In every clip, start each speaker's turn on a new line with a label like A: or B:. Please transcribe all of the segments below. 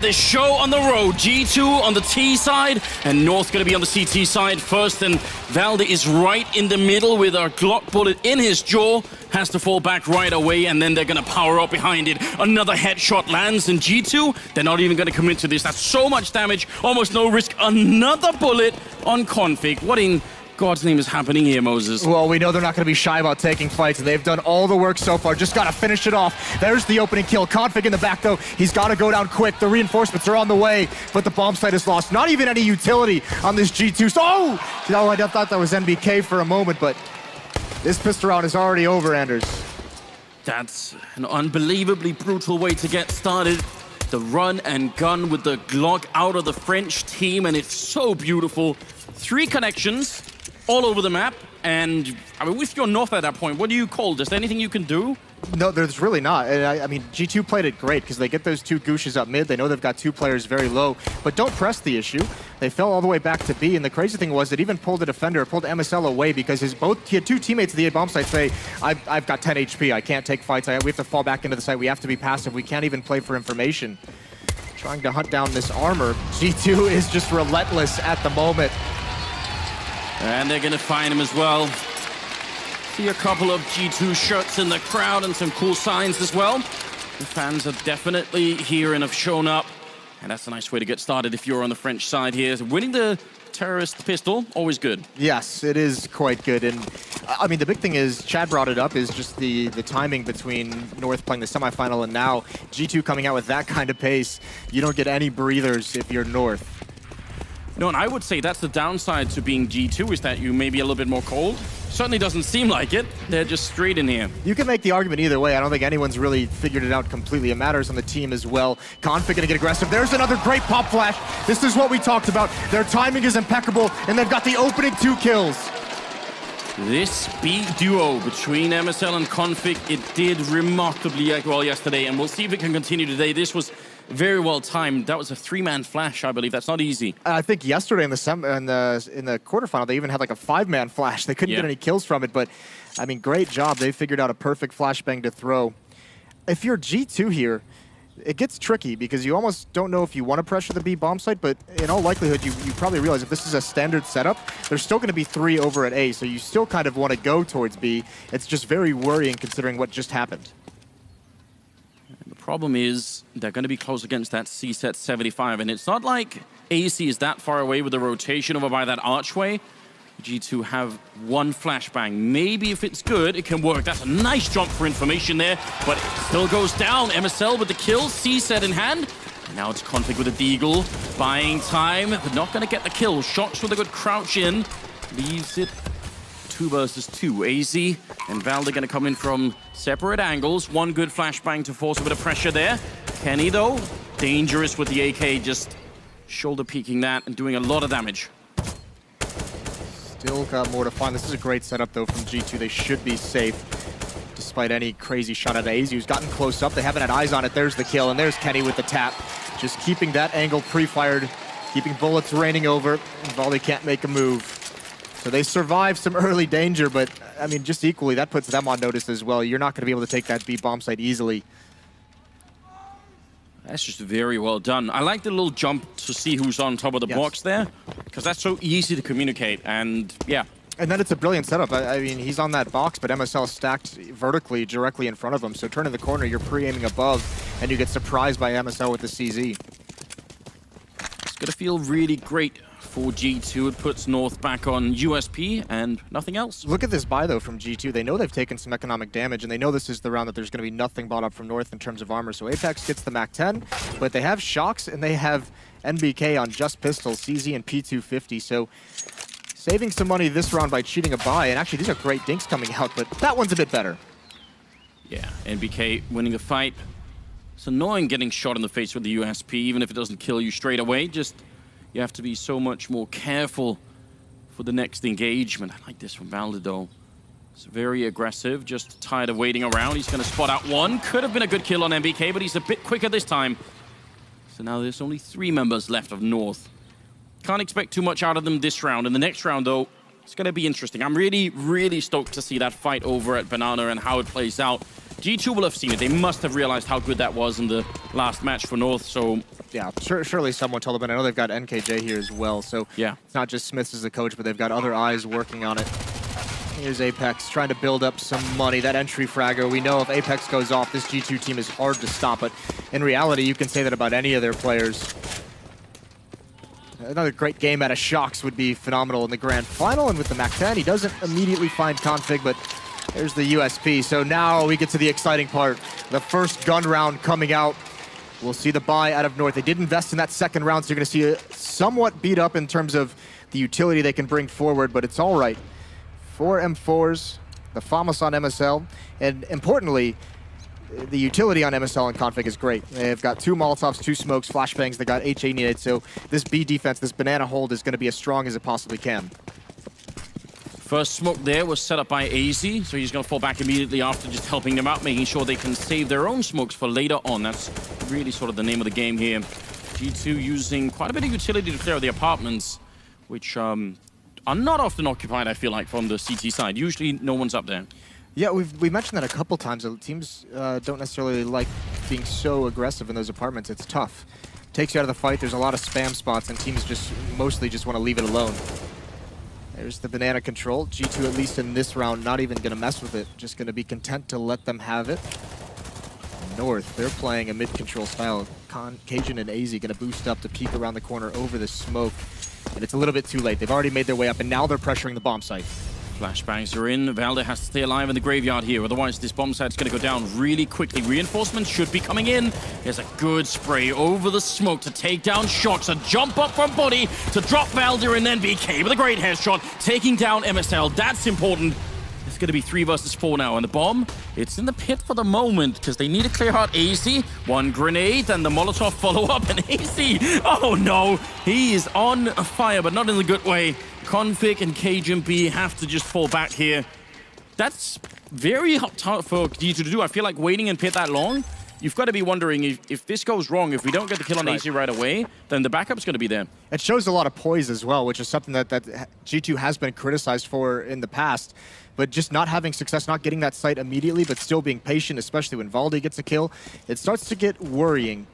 A: This show on the road, G2 on the T side, and North going to be on the CT side first, and Valde is right in the middle with a Glock bullet in his jaw, has to fall back right away, and then they're going to power up behind it. Another headshot lands, and G2, they're not even going to commit to this. That's so much damage, almost no risk. Another bullet on Config. What in God's name is happening here, Moses?
B: Well, we know they're not going to be shy about taking fights, and they've done all the work so far. Just got to finish it off. There's the opening kill. Config in the back, though. He's got to go down quick. The reinforcements are on the way, but the bomb site is lost. Not even any utility on this G2. Oh, I thought that was NBK for a moment, but this pistol round is already over, Anders.
A: That's an unbelievably brutal way to get started. The run and gun with the Glock out of the French team, and it's so beautiful. 3 connections all over the map, and I mean, with your North at that point, what do you call this? Anything you can do?
B: No, there's really not. And I mean, G2 played it great because they get those 2 Gooshes up mid. They know they've got 2 players very low, but don't press the issue. They fell all the way back to B, and the crazy thing was it even pulled a defender, pulled MSL away because he had 2 teammates at the A bomb site say, I've got 10 HP, I can't take fights, we have to fall back into the site, we have to be passive, we can't even play for information. Trying to hunt down this armor. G2 is just relentless at the moment.
A: And they're gonna find him as well. See a couple of G2 shirts in the crowd and some cool signs as well. The fans are definitely here and have shown up. And that's a nice way to get started if you're on the French side here. Winning the terrorist pistol, always good.
B: Yes, it is quite good. And I mean, the big thing is, Chad brought it up, is just the timing between North playing the semifinal and now G2 coming out with that kind of pace. You don't get any breathers if you're North.
A: No, and I would say that's the downside to being G2, is that you may be a little bit more cold. Certainly doesn't seem like it. They're just straight in here.
B: You can make the argument either way. I don't think anyone's really figured it out completely. It matters on the team as well. Config gonna get aggressive. There's another great pop flash. This is what we talked about. Their timing is impeccable, and they've got the opening 2 kills.
A: This B duo between MSL and Config, it did remarkably well yesterday, and we'll see if it can continue today. This was very well timed. That was a 3-man flash, I believe. That's not easy.
B: I think yesterday in the quarterfinal, they even had like a 5-man flash. They couldn't get any kills from it, but I mean, great job. They figured out a perfect flashbang to throw. If you're G2 here, it gets tricky because you almost don't know if you want to pressure the B bomb site, but in all likelihood, you probably realize if this is a standard setup, there's still going to be 3 over at A, so you still kind of want to go towards B. It's just very worrying considering what just happened.
A: The problem is they're going to be close against that C set 75, and it's not like AC is that far away with the rotation over by that archway. G2 have 1 flashbang. Maybe if it's good, it can work. That's a nice jump for information there, but it still goes down. MSL with the kill, C set in hand. And now it's Config with a deagle, buying time, but not going to get the kill. Shots with a good crouch in, leaves it 2 versus 2. AZ and Valde going to come in from separate angles. 1 good flashbang to force a bit of pressure there. Kenny, though, dangerous with the AK, just shoulder peeking that and doing a lot of damage.
B: Still got more to find. This is a great setup, though, from G2. They should be safe, despite any crazy shot at AZ, who's gotten close up. They haven't had eyes on it. There's the kill, and there's Kenny with the tap. Just keeping that angle pre-fired, keeping bullets raining over, and Valde can't make a move. So they survived some early danger, but, I mean, just equally, that puts them on notice as well. You're not going to be able to take that B bomb site easily.
A: That's just very well done. I like the little jump to see who's on top of the box there, because that's so easy to communicate, and yeah. And
B: then it's a brilliant setup. I mean, he's on that box, but MSL stacked vertically directly in front of him. So turning the corner, you're pre-aiming above, and you get surprised by MSL with the CZ.
A: It's going to feel really great for G2. It puts North back on USP and nothing else.
B: Look at this buy, though, from G2. They know they've taken some economic damage, and they know this is the round that there's going to be nothing bought up from North in terms of armor. So Apex gets the MAC-10, but they have Shocks, and they have NBK on just pistols, CZ and P250. So saving some money this round by cheating a buy, and actually these are great dinks coming out, but that one's a bit better.
A: Yeah, NBK winning a fight. It's annoying getting shot in the face with the USP, even if it doesn't kill you straight away. Just you have to be so much more careful for the next engagement. I like this from Valde, though. It's very aggressive, just tired of waiting around. He's going to spot out 1. Could have been a good kill on NBK, but he's a bit quicker this time. So now there's only 3 members left of North. Can't expect too much out of them this round. In the next round, though, it's going to be interesting. I'm really, really stoked to see that fight over at Banana and how it plays out. G2 will have seen it. They must have realized how good that was in the last match for North, so...
B: Yeah, surely someone told them, and I know they've got NKJ here as well, so
A: yeah,
B: it's not just Smiths as the coach, but they've got other eyes working on it. Here's Apex trying to build up some money. That entry fragger, we know if Apex goes off, this G2 team is hard to stop, but in reality, you can say that about any of their players. Another great game out of Shox would be phenomenal in the grand final, and with the MAC-10, he doesn't immediately find config, but there's the USP. So now we get to the exciting part. The first gun round coming out. We'll see the buy out of North. They did invest in that second round, so you're going to see it somewhat beat up in terms of the utility they can bring forward, but it's all right. 4 M4s, the FAMAS on MSL, and importantly, the utility on MSL and config is great. They've got 2 Molotovs, 2 smokes, flashbangs, they got HA needed, so this B defense, this banana hold is going to be as strong as it possibly can.
A: First smoke there was set up by AZ, so he's going to fall back immediately after, just helping them out, making sure they can save their own smokes for later on. That's really sort of the name of the game here. G2 using quite a bit of utility to clear the apartments, which are not often occupied, I feel like, from the CT side. Usually no one's up there.
B: Yeah, we mentioned that a couple times. Teams don't necessarily like being so aggressive in those apartments. It's tough. Takes you out of the fight. There's a lot of spam spots, and teams mostly just want to leave it alone. There's the banana control. G2, at least in this round, not even going to mess with it. Just going to be content to let them have it. North, they're playing a mid-control style. Cajun and AZ going to boost up to peek around the corner over the smoke. And it's a little bit too late. They've already made their way up, and now they're pressuring the bomb site.
A: Flashbangs are in. Valde has to stay alive in the graveyard here, otherwise this bomb site's going to go down really quickly. Reinforcements should be coming in. There's a good spray over the smoke to take down Shox. A jump up from Buddy to drop Valde, and then BK with a great headshot, taking down MSL. That's important. It's going to be 3 versus 4 now, and the bomb, it's in the pit for the moment because they need to clear out AZ. 1 grenade and the Molotov follow-up, and AZ, oh no, he is on fire, but not in the good way. Config and Cajun B have to just fall back here. That's very tough for G2 to do. I feel like waiting in pit that long, you've got to be wondering if this goes wrong, if we don't get the kill on AZ right away, then the backup's going to be there.
B: It shows a lot of poise as well, which is something that G2 has been criticized for in the past. But just not having success, not getting that site immediately, but still being patient, especially when Valde gets a kill, it starts to get worrying.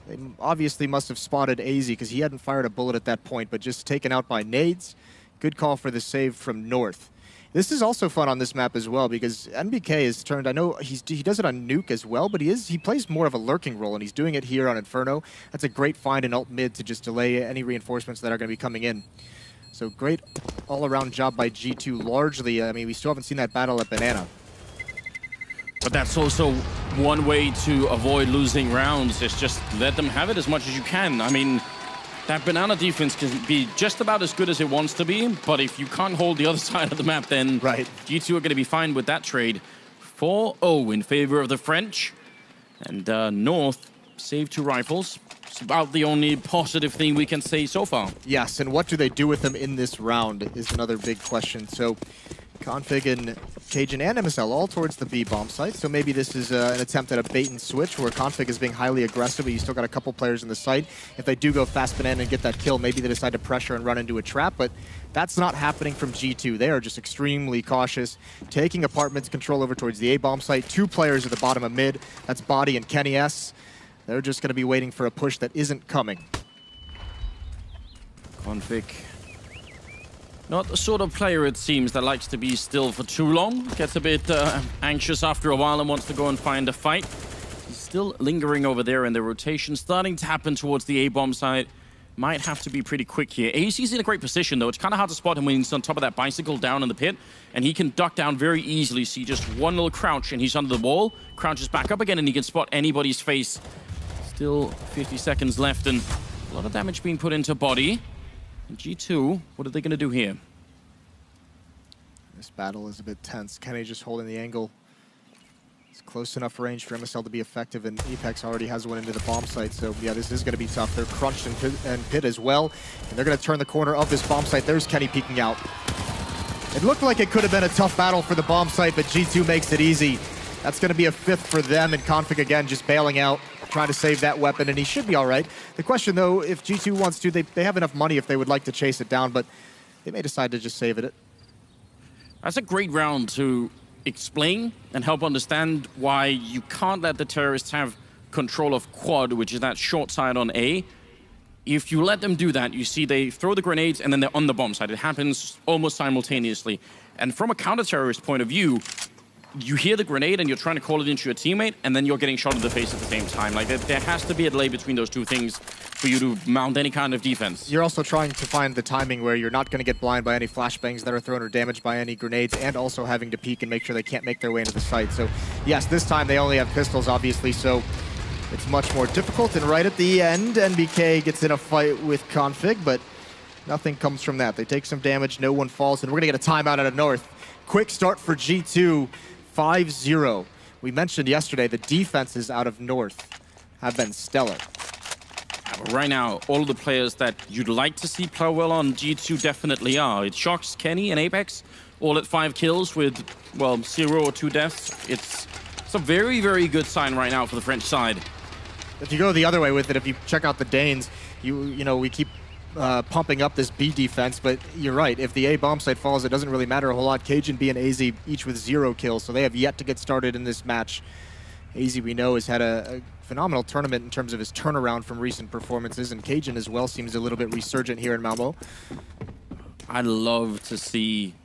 B: They obviously must have spotted AZ because he hadn't fired a bullet at that point, but just taken out by nades. Good call for the save from North. This is also fun on this map as well because NBK has turned, I know he does it on Nuke as well, but he plays more of a lurking role, and he's doing it here on Inferno. That's a great find in alt mid to just delay any reinforcements that are going to be coming in. So great all-around job by G2 largely. I mean, we still haven't seen that battle at Banana.
A: But that's also one way to avoid losing rounds, is just let them have it as much as you can. I mean, that Banana defense can be just about as good as it wants to be, but if you can't hold the other side of the map, then G2 are going to be fine with that trade. 4-0 in favor of the French. And North saved 2 rifles. It's about the only positive thing we can say so far.
B: Yes, and what do they do with them in this round is another big question. So Config and Cajun and MSL all towards the B bomb site. So maybe this is an attempt at a bait and switch where Config is being highly aggressive, but you still got a couple players in the site. If they do go fast banana and get that kill, maybe they decide to pressure and run into a trap, but that's not happening from G2. They are just extremely cautious, taking apartments control over towards the A bomb site. 2 players at the bottom of mid. That's Body and Kenny S. They're just going to be waiting for a push that isn't coming.
A: Config, not the sort of player, it seems, that likes to be still for too long. Gets a bit anxious after a while and wants to go and find a fight. He's still lingering over there in the rotation, starting to happen towards the A-bomb side. Might have to be pretty quick here. AZ's in a great position, though. It's kind of hard to spot him when he's on top of that bicycle down in the pit, and he can duck down very easily. See just one little crouch, and he's under the wall. Crouches back up again, and he can spot anybody's face. Still 50 seconds left, and a lot of damage being put into Body. And G2, what are they going to do here?
B: This battle is a bit tense. Kenny just holding the angle. It's close enough range for MSL to be effective, and Apex already has one into the bomb site, so yeah, this is going to be tough. They're crunched and pit as well, and they're going to turn the corner of this bomb site. There's Kenny peeking out. It looked like it could have been a tough battle for the bomb site, but G2 makes it easy. That's going to be a 5th for them, and Config again just bailing out, trying to save that weapon, and he should be all right. The question, though, if G2 wants to, they have enough money if they would like to chase it down, but they may decide to just save it.
A: That's a great round to explain and help understand why you can't let the terrorists have control of quad, which is that short side on A. If you let them do that, you see they throw the grenades and then they're on the bomb side. It happens almost simultaneously. And from a counter-terrorist point of view, you hear the grenade and you're trying to call it into your teammate, and then you're getting shot in the face at the same time. Like, there has to be a delay between those two things for you to mount any kind of defense.
B: You're also trying to find the timing where you're not going to get blind by any flashbangs that are thrown or damaged by any grenades, and also having to peek and make sure they can't make their way into the site. So, yes, this time they only have pistols, obviously, so it's much more difficult. And right at the end, NBK gets in a fight with Config, but nothing comes from that. They take some damage, no one falls, and we're going to get a timeout out of North. Quick start for G2. 5-0. We mentioned yesterday the defenses out of North have been stellar.
A: Right now, all of the players that you'd like to see play well on G2 definitely are. It shocks Kenny and Apex, all at 5 kills with, well, 0 or 2 deaths. It's a very, very good sign right now for the French side.
B: If you go the other way with it, if you check out the Danes, you know, we keep pumping up this B defense, but you're right. If the A bomb site falls, it doesn't really matter a whole lot. Cajun, B, and AZ each with 0 kills, so they have yet to get started in this match. AZ, we know, has had a phenomenal tournament in terms of his turnaround from recent performances, and Cajun as well seems a little bit resurgent here in Malmö.
A: I'd love to see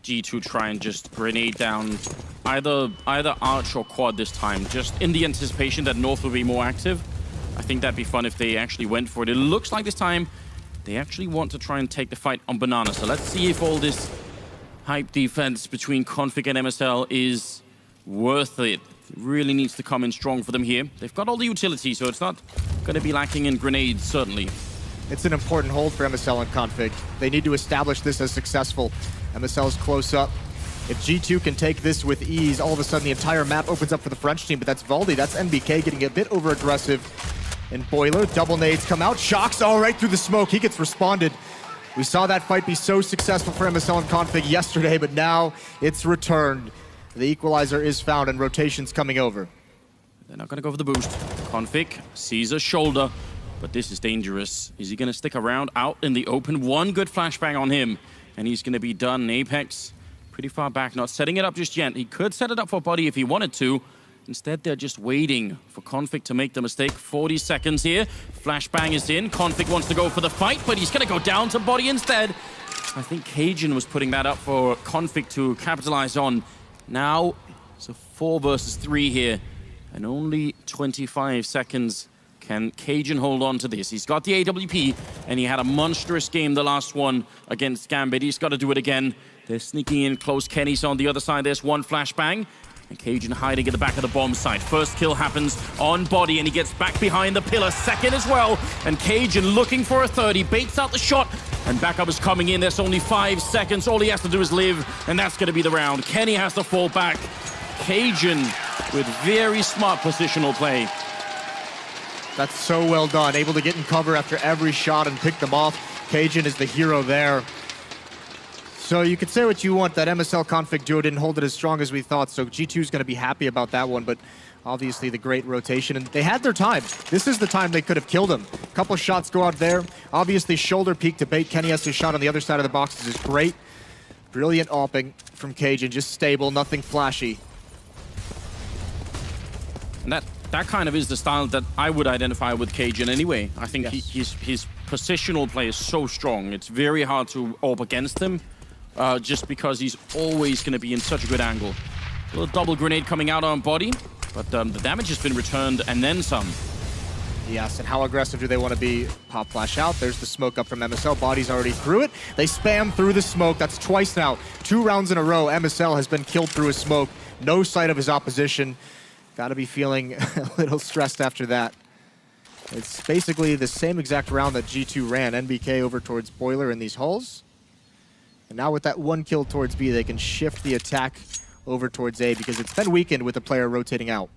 A: G2 try and just grenade down either Arch or Quad this time, just in the anticipation that North will be more active. I think that'd be fun if they actually went for it. It looks like this time they actually want to try and take the fight on Banana. So let's see if all this hype defense between Config and MSL is worth it. It really needs to come in strong for them here. They've got all the utility, so it's not going to be lacking in grenades, certainly.
B: It's an important hold for MSL and Config. They need to establish this as successful. MSL's close up. If G2 can take this with ease, all of a sudden the entire map opens up for the French team, but that's Valdi, that's NBK getting a bit over-aggressive. And Boiler, double nades come out, shocks all right through the smoke, he gets responded. We saw that fight be so successful for MSL and Config yesterday, but now it's returned. The equalizer is found and rotation's coming over.
A: They're not gonna go for the boost. Config sees a shoulder, but this is dangerous. Is he gonna stick around out in the open? One good flashbang on him, and he's gonna be done. Apex, pretty far back, not setting it up just yet. He could set it up for Buddy if he wanted to. Instead, they're just waiting for Config to make the mistake. 40 seconds here. Flashbang is in. Config wants to go for the fight, but he's going to go down to Body instead. I think Cajun was putting that up for Config to capitalize on. Now, it's a 4 versus 3 here. And only 25 seconds can Cajun hold on to this. He's got the AWP, and he had a monstrous game, the last one against Gambit. He's got to do it again. They're sneaking in close. Kenny's on the other side. There's one flashbang. And Cajun hiding at the back of the bomb site. First kill happens on Body, and he gets back behind the pillar. Second as well. And Cajun looking for a third. He baits out the shot, and backup is coming in. There's only 5 seconds. All he has to do is live, and that's going to be the round. Kenny has to fall back. Cajun with very smart positional play.
B: That's so well done. Able to get in cover after every shot and pick them off. Cajun is the hero there. So you could say what you want, that MSL Config duo didn't hold it as strong as we thought, so G2's going to be happy about that one, but obviously the great rotation, and they had their time. This is the time they could have killed him. A couple shots go out there. Obviously shoulder peek to bait. Kenny has his shot on the other side of the boxes is great. Brilliant AWPing from Cajun, just stable, nothing flashy.
A: And that kind of is the style that I would identify with Cajun anyway. I think
B: yes.
A: his positional play is so strong. It's very hard to AWP against him. Just because he's always going to be in such a good angle. A little double grenade coming out on Body, but the damage has been returned and then some.
B: Yes, and how aggressive do they want to be? Pop flash out. There's the smoke up from MSL. Body's already through it. They spam through the smoke. That's twice now. 2 rounds in a row. MSL has been killed through a smoke. No sight of his opposition. Got to be feeling a little stressed after that. It's basically the same exact round that G2 ran. NBK over towards Boiler in these hulls. And now with that 1 kill towards B, they can shift the attack over towards A because it's been weakened with the player rotating out.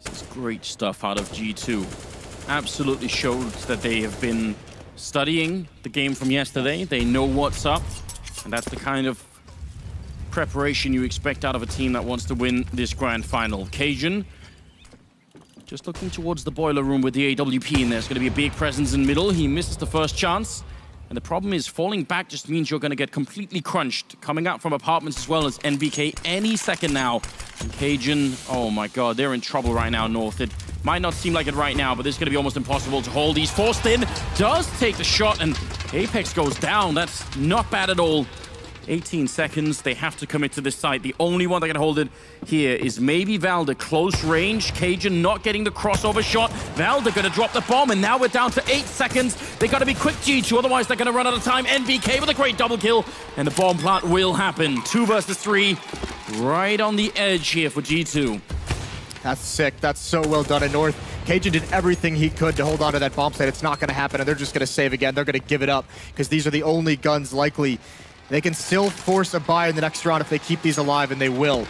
A: This is great stuff out of G2. Absolutely shows that they have been studying the game from yesterday. They know what's up, and that's the kind of preparation you expect out of a team that wants to win this grand final. Cajun just looking towards the boiler room with the AWP, and there's going to be a big presence in middle. He misses the first chance. And the problem is falling back just means you're going to get completely crunched. Coming out from apartments as well as NBK any second now. And Cajun, oh my god, they're in trouble right now, North. It might not seem like it right now, but this is going to be almost impossible to hold. He's forced in, does take the shot, and Apex goes down. That's not bad at all. 18 seconds, they have to commit to this site. The only one that can hold it here is maybe Valda. Close range, Cajun not getting the crossover shot. Valda gonna drop the bomb, and now we're down to 8 seconds. They gotta be quick, G2, otherwise they're gonna run out of time. NBK with a great double kill, and the bomb plant will happen. 2 versus 3, right on the edge here for G2.
B: That's sick, that's so well done in North. Cajun did everything he could to hold on to that bomb site. It's not gonna happen, and they're just gonna save again. They're gonna give it up, because these are the only guns likely. They can still force a buy in the next round if they keep these alive, and they will.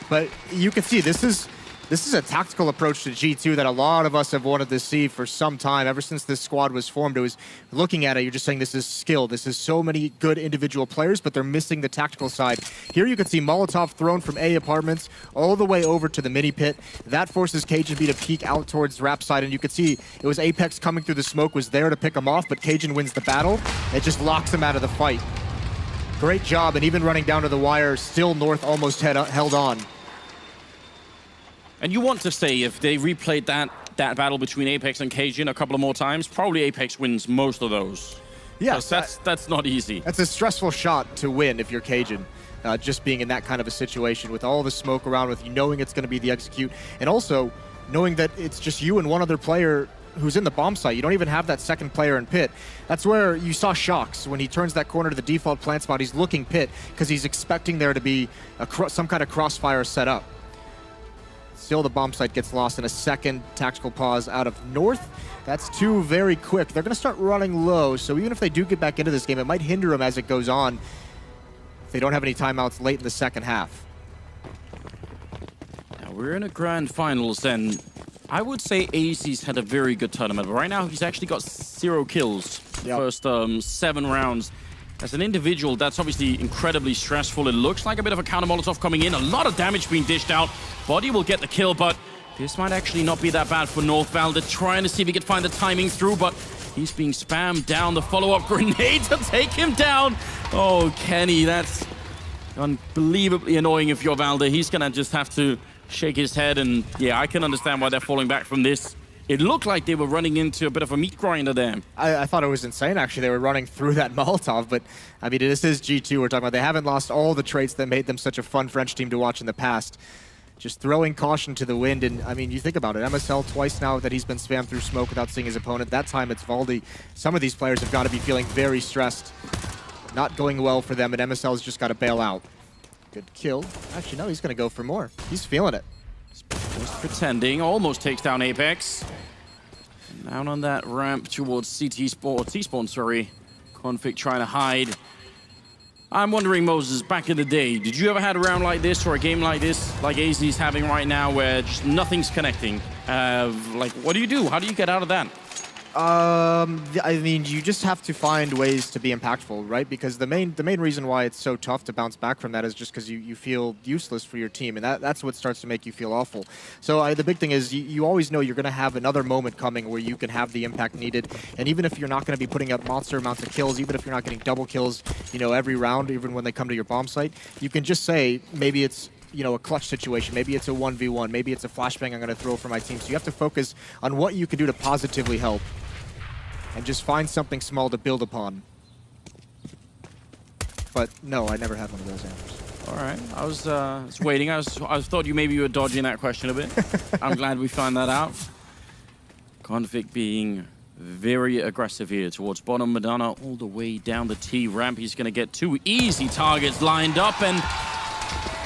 B: But you can see this is a tactical approach to G2 that a lot of us have wanted to see for some time. Ever since this squad was formed, it was looking at it, you're just saying this is skill. This is so many good individual players, but they're missing the tactical side. Here you can see Molotov thrown from A apartments all the way over to the mini pit. That forces Cajun B to peek out towards Rap side, and you can see it was Apex coming through the smoke, was there to pick him off, but Cajun wins the battle. It just locks him out of the fight. Great job, and even running down to the wire, still North almost held on.
A: And you want to say if they replayed that battle between Apex and Cajun a couple of more times, probably Apex wins most of those.
B: Yes,
A: that's not easy.
B: That's a stressful shot to win if you're Cajun. Just being in that kind of a situation with all the smoke around, with you knowing it's going to be the execute, and also knowing that it's just you and one other player who's in the bomb site. You don't even have that second player in pit. That's where you saw Shocks when he turns that corner to the default plant spot. He's looking pit because he's expecting there to be some kind of crossfire set up. Still, the bomb site gets lost in a second. Tactical pause out of North. That's 2 very quick. They're going to start running low, so even if they do get back into this game, it might hinder them as it goes on if they don't have any timeouts late in the second half.
A: Now we're in a grand finals, and I would say AC's had a very good tournament, but right now he's actually got 0 kills first 7 rounds. As an individual, that's obviously incredibly stressful. It looks like a bit of a counter Molotov coming in, a lot of damage being dished out. Body will get the kill, but this might actually not be that bad for North. Valda trying to see if he could find the timing through, but he's being spammed down. The follow-up grenade to take him down. Oh, Kenny, that's unbelievably annoying if you're Valda. He's gonna just have to shake his head, and yeah, I can understand why they're falling back from this. It looked like they were running into a bit of a meat grinder there.
B: I thought it was insane, actually. They were running through that Molotov, but I mean, this is G2 we're talking about. They haven't lost all the traits that made them such a fun French team to watch in the past. Just throwing caution to the wind, and I mean, you think about it, MSL twice now that he's been spammed through smoke without seeing his opponent. That time it's Valdi. Some of these players have got to be feeling very stressed. Not going well for them, and MSL's just got to bail out. Good kill. Actually, no, he's going to go for more. He's feeling it.
A: Just pretending, almost takes down Apex. And down on that ramp towards T-Spawn, sorry. Config trying to hide. I'm wondering, Moses, back in the day, did you ever had a round like this or a game like this, like AZ's having right now, where just nothing's connecting? Like, what do you do? How do you get out of that?
B: I mean, you just have to find ways to be impactful, right? Because the main reason why it's so tough to bounce back from that is just because you feel useless for your team, and that's what starts to make you feel awful. So the big thing is you always know you're going to have another moment coming where you can have the impact needed, and even if you're not going to be putting up monster amounts of kills, even if you're not getting double kills, you know, every round, even when they come to your bomb site, you can just say maybe it's, you know, a clutch situation, maybe it's a 1v1, maybe it's a flashbang I'm going to throw for my team. So you have to focus on what you can do to positively help. And just find something small to build upon. But no, I never had one of those answers.
A: All right, I was waiting. I thought you were dodging that question a bit. I'm glad we found that out. Config being very aggressive here towards bottom. Madonna all the way down the T ramp. He's going to get 2 easy targets lined up, and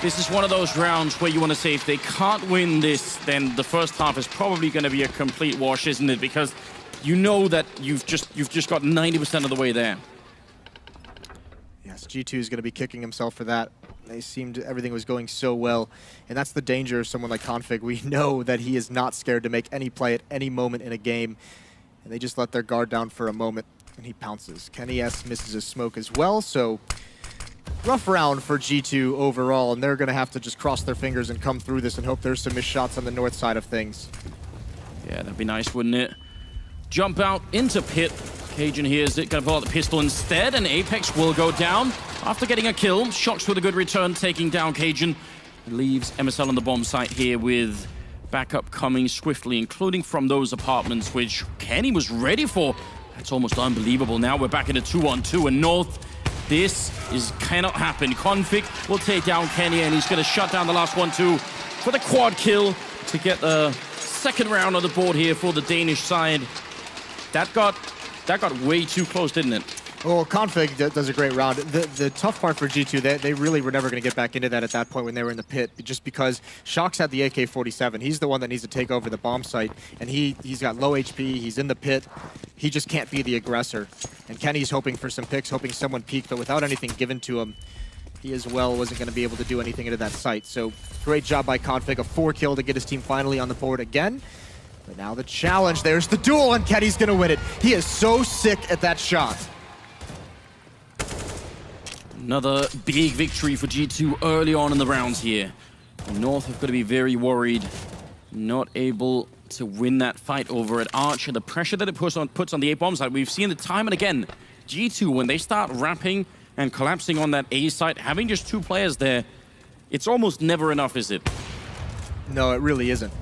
A: this is one of those rounds where you want to say if they can't win this, then the first half is probably going to be a complete wash, isn't it? Because you know that you've just got 90% of the way there.
B: Yes, G2 is going to be kicking himself for that. They seemed everything was going so well, and that's the danger of someone like Config. We know that he is not scared to make any play at any moment in a game, and they just let their guard down for a moment, and he pounces. Kenny S misses his smoke as well, so rough round for G2 overall, and they're going to have to just cross their fingers and come through this and hope there's some missed shots on the north side of things.
A: Yeah, that'd be nice, wouldn't it? Jump out into pit. Cajun here is going to pull out the pistol instead, and Apex will go down after getting a kill. Shocks with a good return, taking down Cajun. It leaves MSL on the bomb site here with backup coming swiftly, including from those apartments, which Kenny was ready for. That's almost unbelievable. Now we're back in a 2-on-2, and North, this cannot happen. Config will take down Kenny, and he's going to shut down the last 1-2 for the quad kill to get the second round on the board here for the Danish side. That got way too close, didn't it?
B: Well, Config does a great round. The tough part for G2, they really were never going to get back into that at that point when they were in the pit, just because Shox had the AK-47. He's the one that needs to take over the bomb site, and he's got low HP, he's in the pit. He just can't be the aggressor. And Kenny's hoping for some picks, hoping someone peeked, but without anything given to him, he as well wasn't going to be able to do anything into that site. So great job by Config, a 4-kill to get his team finally on the board again. But now the challenge, there's the duel, and Kenny's going to win it. He is so sick at that shot.
A: Another big victory for G2 early on in the rounds here. North have got to be very worried, not able to win that fight over at Archer. The pressure that it puts on the A-bomb site, we've seen it time and again. G2, when they start wrapping and collapsing on that A site, having just 2 players there, it's almost never enough, is it?
B: No, it really isn't.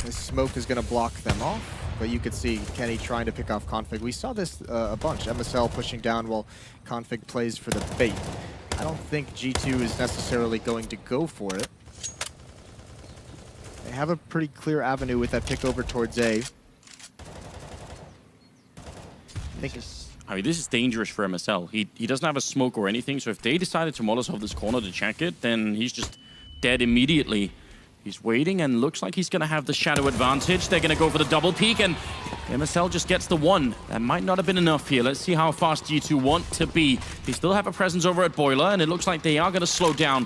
B: The smoke is going to block them off. But you could see Kenny trying to pick off Config. We saw this a bunch. MSL pushing down while Config plays for the bait. I don't think G2 is necessarily going to go for it. They have a pretty clear avenue with that pick over towards A.
A: I mean, this is dangerous for MSL. He doesn't have a smoke or anything, so if they decided to Molotov this corner to check it, then he's just dead immediately. He's waiting and looks like he's going to have the shadow advantage. They're going to go for the double peek, and MSL just gets the 1. That might not have been enough here. Let's see how fast G2 want to be. They still have a presence over at Boiler, and it looks like they are going to slow down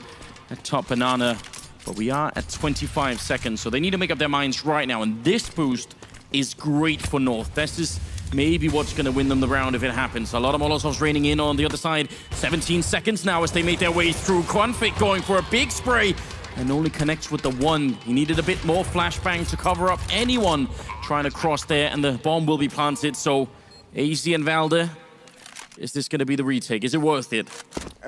A: at top Banana. But we are at 25 seconds, so they need to make up their minds right now. And this boost is great for North. This is maybe what's going to win them the round if it happens. A lot of Molotovs raining in on the other side. 17 seconds now as they make their way through. Config going for a big spray, and only connects with the 1. He needed a bit more flashbang to cover up anyone trying to cross there, and the bomb will be planted. So AZ and Valde, is this going to be the retake? Is it worth it?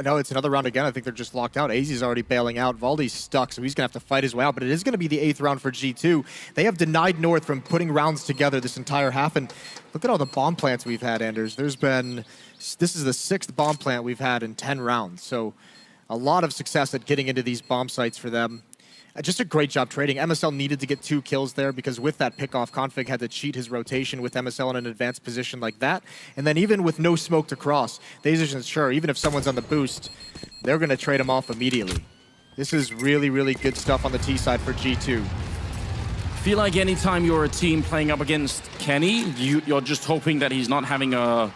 B: No, it's another round again. I think they're just locked out. AZ's already bailing out. Valde's stuck, so he's going to have to fight his way out. But it is going to be the 8th round for G2. They have denied North from putting rounds together this entire half. And look at all the bomb plants we've had, Anders. This is the 6th bomb plant we've had in 10 rounds. So a lot of success at getting into these bomb sites for them. Just a great job trading. MSL needed to get 2 kills there because with that pickoff, Config had to cheat his rotation with MSL in an advanced position like that. And then even with no smoke to cross, they just sure, even if someone's on the boost, they're going to trade him off immediately. This is really, really good stuff on the T side for G2.
A: I feel like anytime you're a team playing up against Kenny, you're just hoping that he's not having a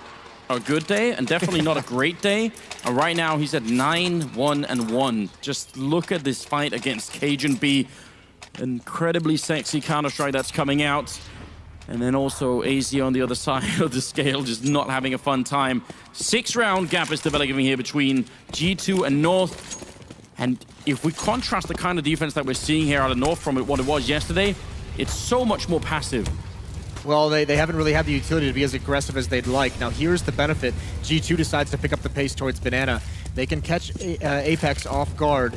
A: good day, and definitely not a great day. And right now, he's at 9-1-1. Just look at this fight against Cajun B. Incredibly sexy Counter-Strike that's coming out. And then also AZ on the other side of the scale, just not having a fun time. 6-round gap is developing here between G2 and North. And if we contrast the kind of defense that we're seeing here out of North from what it was yesterday, it's so much more passive.
B: Well, they haven't really had the utility to be as aggressive as they'd like. Now, here's the benefit. G2 decides to pick up the pace towards Banana. They can catch Apex off guard.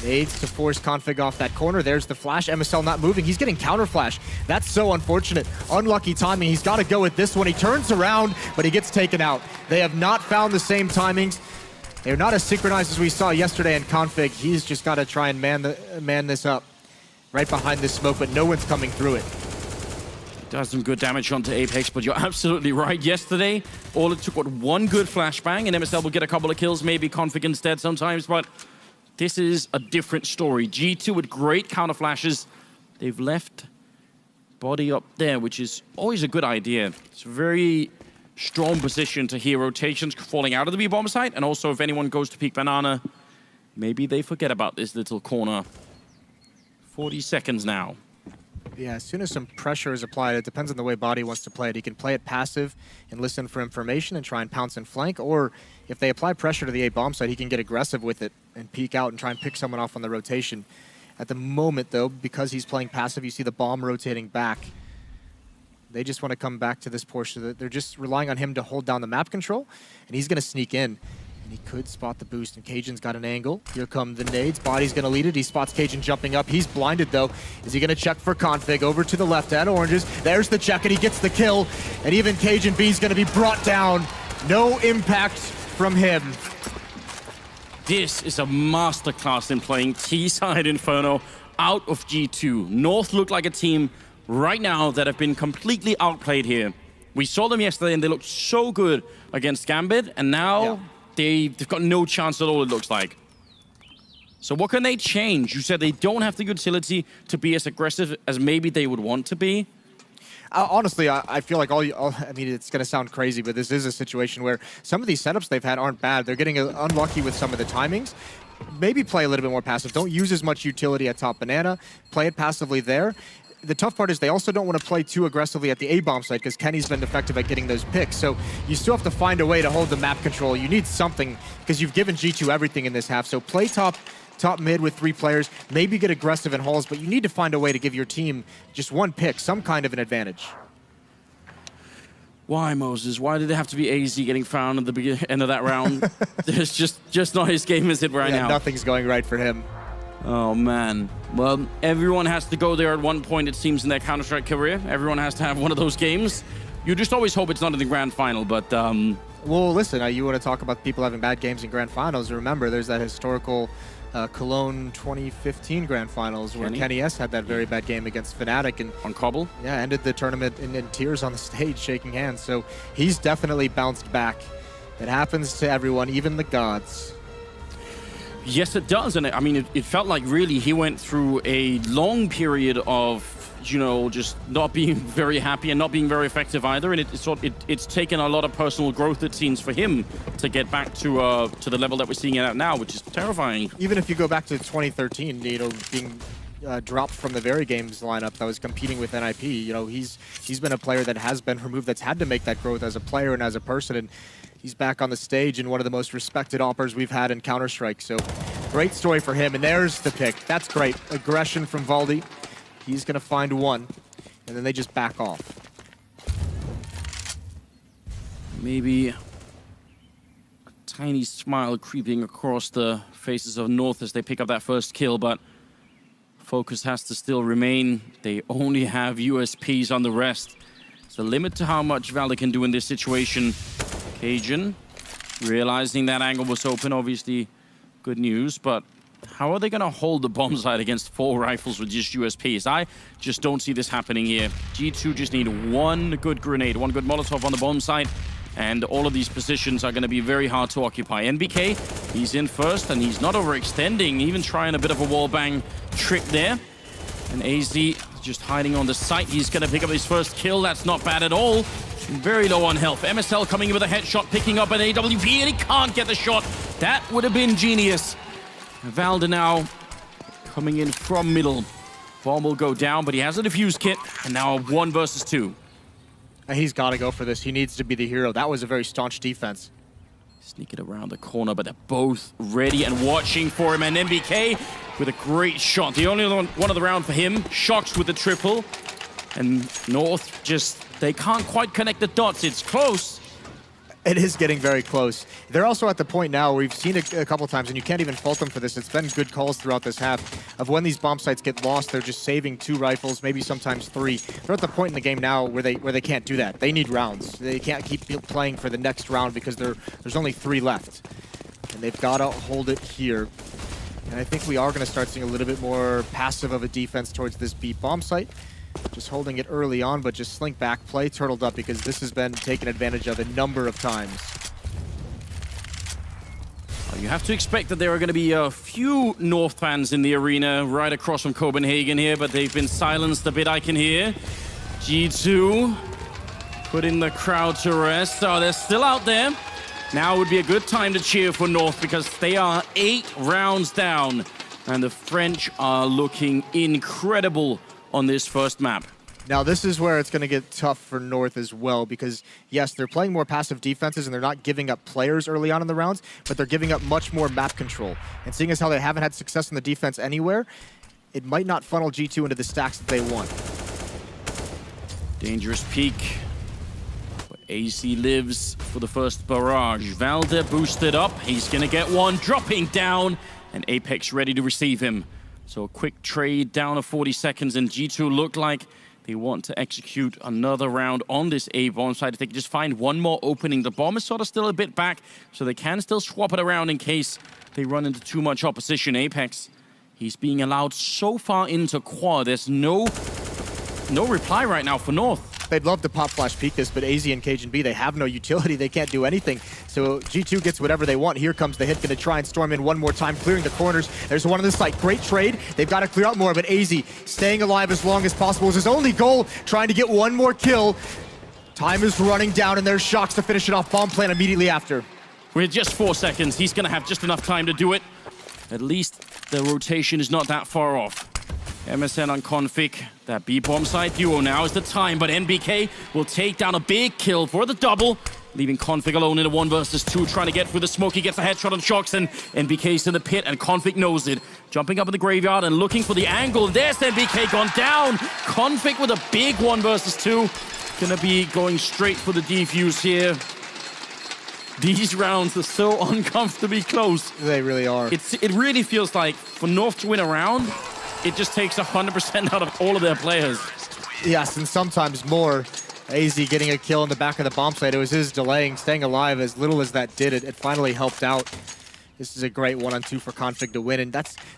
B: Aids to force Config off that corner. There's the flash. MSL not moving. He's getting counter flash. That's so unfortunate. Unlucky timing. He's got to go with this one. He turns around, but he gets taken out. They have not found the same timings. They're not as synchronized as we saw yesterday in Config. He's just got to try and man this up right behind this smoke, but no one's coming through it.
A: Does some good damage onto Apex, but you're absolutely right. Yesterday, all it took was 1 good flashbang, and MSL will get a couple of kills, maybe Config instead sometimes, but this is a different story. G2 with great counter flashes. They've left body up there, which is always a good idea. It's a very strong position to hear rotations falling out of the B-bomb site, and also if anyone goes to peek Banana, maybe they forget about this little corner. 40 seconds now.
B: Yeah, as soon as some pressure is applied, it depends on the way Body wants to play it. He can play it passive and listen for information and try and pounce and flank, or if they apply pressure to the A-bomb site, he can get aggressive with it and peek out and try and pick someone off on the rotation. At the moment, though, because he's playing passive, you see the bomb rotating back. They just want to come back to this portion. They're just relying on him to hold down the map control, and he's going to sneak in. And he could spot the boost, and Cajun's got an angle. Here come the nades. Body's going to lead it. He spots Cajun jumping up. He's blinded, though. Is he going to check for config? Over to the left at Oranges. There's the check, and he gets the kill. And even Cajun B's going to be brought down. No impact from him.
A: This is a masterclass in playing T-side Inferno out of G2. North look like a team right now that have been completely outplayed here. We saw them yesterday, and they looked so good against Gambit, and now they've got no chance at all, it looks like. So what can they change? You said they don't have the utility to be as aggressive as maybe they would want to be.
B: Honestly, I feel like I mean, it's going to sound crazy, but this is a situation where some of these setups they've had aren't bad. They're getting unlucky with some of the timings. Maybe play a little bit more passive. Don't use as much utility at top banana. Play it passively there. The tough part is they also don't want to play too aggressively at the A-bomb site because Kenny's been effective at getting those picks. So you still have to find a way to hold the map control. You need something because you've given G2 everything in this half. So play top mid with 3 players, maybe get aggressive in halls, but you need to find a way to give your team just one pick, some kind of an advantage.
A: Why, Moses? Why did it have to be AZ getting found at the end of that round? It's just not his game, is it, right now?
B: Nothing's going right for him.
A: Oh, man. Well, everyone has to go there at one point, it seems, in their Counter-Strike career. Everyone has to have one of those games. You just always hope it's not in the grand final, but...
B: Well, listen, you want to talk about people having bad games in grand finals. Remember, there's that historical Cologne 2015 grand finals where Kenny S had that very bad game against Fnatic. And
A: on Cobble?
B: Yeah, ended the tournament in tears on the stage, shaking hands. So he's definitely bounced back. It happens to everyone, even the gods.
A: Yes, it does. And I mean, it felt like really he went through a long period of, you know, just not being very happy and not being very effective either. And it's taken a lot of personal growth, it seems, for him to get back to the level that we're seeing it at now, which is terrifying.
B: Even if you go back to 2013, you know, being dropped from the very games lineup that was competing with NIP, you know, he's been a player that has been removed, that's had to make that growth as a player and as a person. And he's back on the stage in one of the most respected operas we've had in Counter-Strike. So great story for him. And there's the pick. That's great. Aggression from Valdi. He's going to find one, and then they just back off.
A: Maybe a tiny smile creeping across the faces of North as they pick up that first kill, but focus has to still remain. They only have USPs on the rest. It's a limit to how much Valdi can do in this situation. Cajun, realizing that angle was open, obviously good news, but how are they going to hold the bomb site against 4 rifles with just USPs? I just don't see this happening here. G2 just need one good grenade, one good Molotov on the bomb site, and all of these positions are going to be very hard to occupy. NBK, he's in first, and he's not overextending, even trying a bit of a wallbang trick there. And AZ just hiding on the site. He's going to pick up his first kill. That's not bad at all. Very low on health. MSL coming in with a headshot, picking up an AWP, and he can't get the shot. That would have been genius. Valdi now coming in from middle. Bomb will go down, but he has a defuse kit, and now 1 versus 2.
B: He's got to go for this. He needs to be the hero. That was a very staunch defense.
A: Sneak it around the corner, but they're both ready and watching for him. And NBK with a great shot. The only one of the round for him. Shocks with the triple. And North just, they can't quite connect the dots. It's close.
B: It is getting very close. They're also at the point now where we've seen it a couple times, and you can't even fault them for this. It's been good calls throughout this half of when these bomb sites get lost, they're just saving 2 rifles, maybe sometimes 3. They're at the point in the game now where they can't do that. They need rounds. They can't keep playing for the next round because there's only 3 left. And they've got to hold it here. And I think we are going to start seeing a little bit more passive of a defense towards this B bomb site. Just holding it early on, but just slink back, play turtled up, because this has been taken advantage of a number of times.
A: You have to expect that there are going to be a few North fans in the arena right across from Copenhagen here, but they've been silenced a bit, I can hear. G2 putting the crowd to rest. Oh, they're still out there. Now would be a good time to cheer for North because they are 8 rounds down, and the French are looking incredible on this first map.
B: Now this is where it's going to get tough for North as well, because yes, they're playing more passive defenses and they're not giving up players early on in the rounds, but they're giving up much more map control. And seeing as how they haven't had success in the defense anywhere, it might not funnel G2 into the stacks that they want.
A: Dangerous peak. But AC lives for the first barrage. Valde boosted up. He's gonna get one, dropping down, and Apex ready to receive him. So a quick trade down to 40 seconds, and G2 look like they want to execute another round on this A bomb side. If they can just find one more opening, the bomb is sort of still a bit back, so they can still swap it around in case they run into too much opposition. Apex, he's being allowed so far into quad. There's no reply right now for North.
B: They'd love to pop flash peek this, but AZ and Cajun B, they have no utility. They can't do anything. So G2 gets whatever they want. Here comes the hit, gonna try and storm in one more time, clearing the corners. There's one on this site. Great trade. They've got to clear out more, but AZ staying alive as long as possible is his only goal, trying to get one more kill. Time is running down, and there's Shocks to finish it off. Bomb plant immediately after.
A: With just 4 seconds, he's gonna have just enough time to do it. At least the rotation is not that far off. MSN on Config. That B-bomb side duo now is the time, but NBK will take down a big kill for the double, leaving Config alone in a 1 versus 2, trying to get through the smoke. He gets a headshot on Shocks, and NBK's in the pit, and Config knows it. Jumping up in the graveyard and looking for the angle. There's NBK gone down. Config with a big 1 versus 2. Gonna be going straight for the defuse here. These rounds are so uncomfortably close.
B: They really are.
A: It really feels like for North to win a round, it just takes 100% out of all of their players.
B: Yes, and sometimes more. AZ getting a kill in the back of the bomb site. It was his delaying, staying alive. As little as that did, it finally helped out. This is a great 1-on-2 for Config to win, and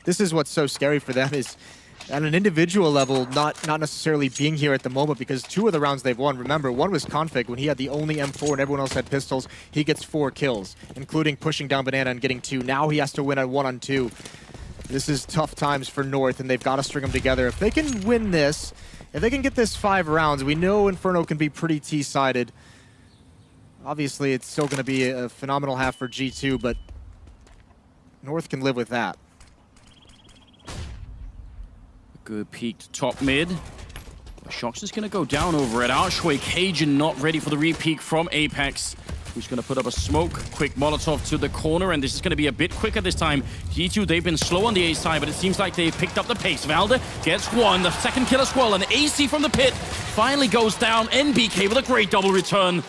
B: this is what's so scary for them, is at an individual level, not necessarily being here at the moment, because 2 of the rounds they've won, remember, one was Config when he had the only M4 and everyone else had pistols. He gets 4 kills, including pushing down Banana and getting 2. Now he has to win at 1-on-2. This is tough times for North, and they've got to string them together. If they can win this, if they can get this 5 rounds, we know Inferno can be pretty T-sided. Obviously, it's still going to be a phenomenal half for G2, but North can live with that.
A: Good peek to top mid. Shocks is going to go down over it. Archway, Cajun not ready for the re-peek from Apex, who's going to put up a smoke. Quick Molotov to the corner, and this is going to be a bit quicker this time. G2, they've been slow on the A side, but it seems like they've picked up the pace. Valde gets 1, the second kill as well, and AC from the pit finally goes down. NBK with a great double return.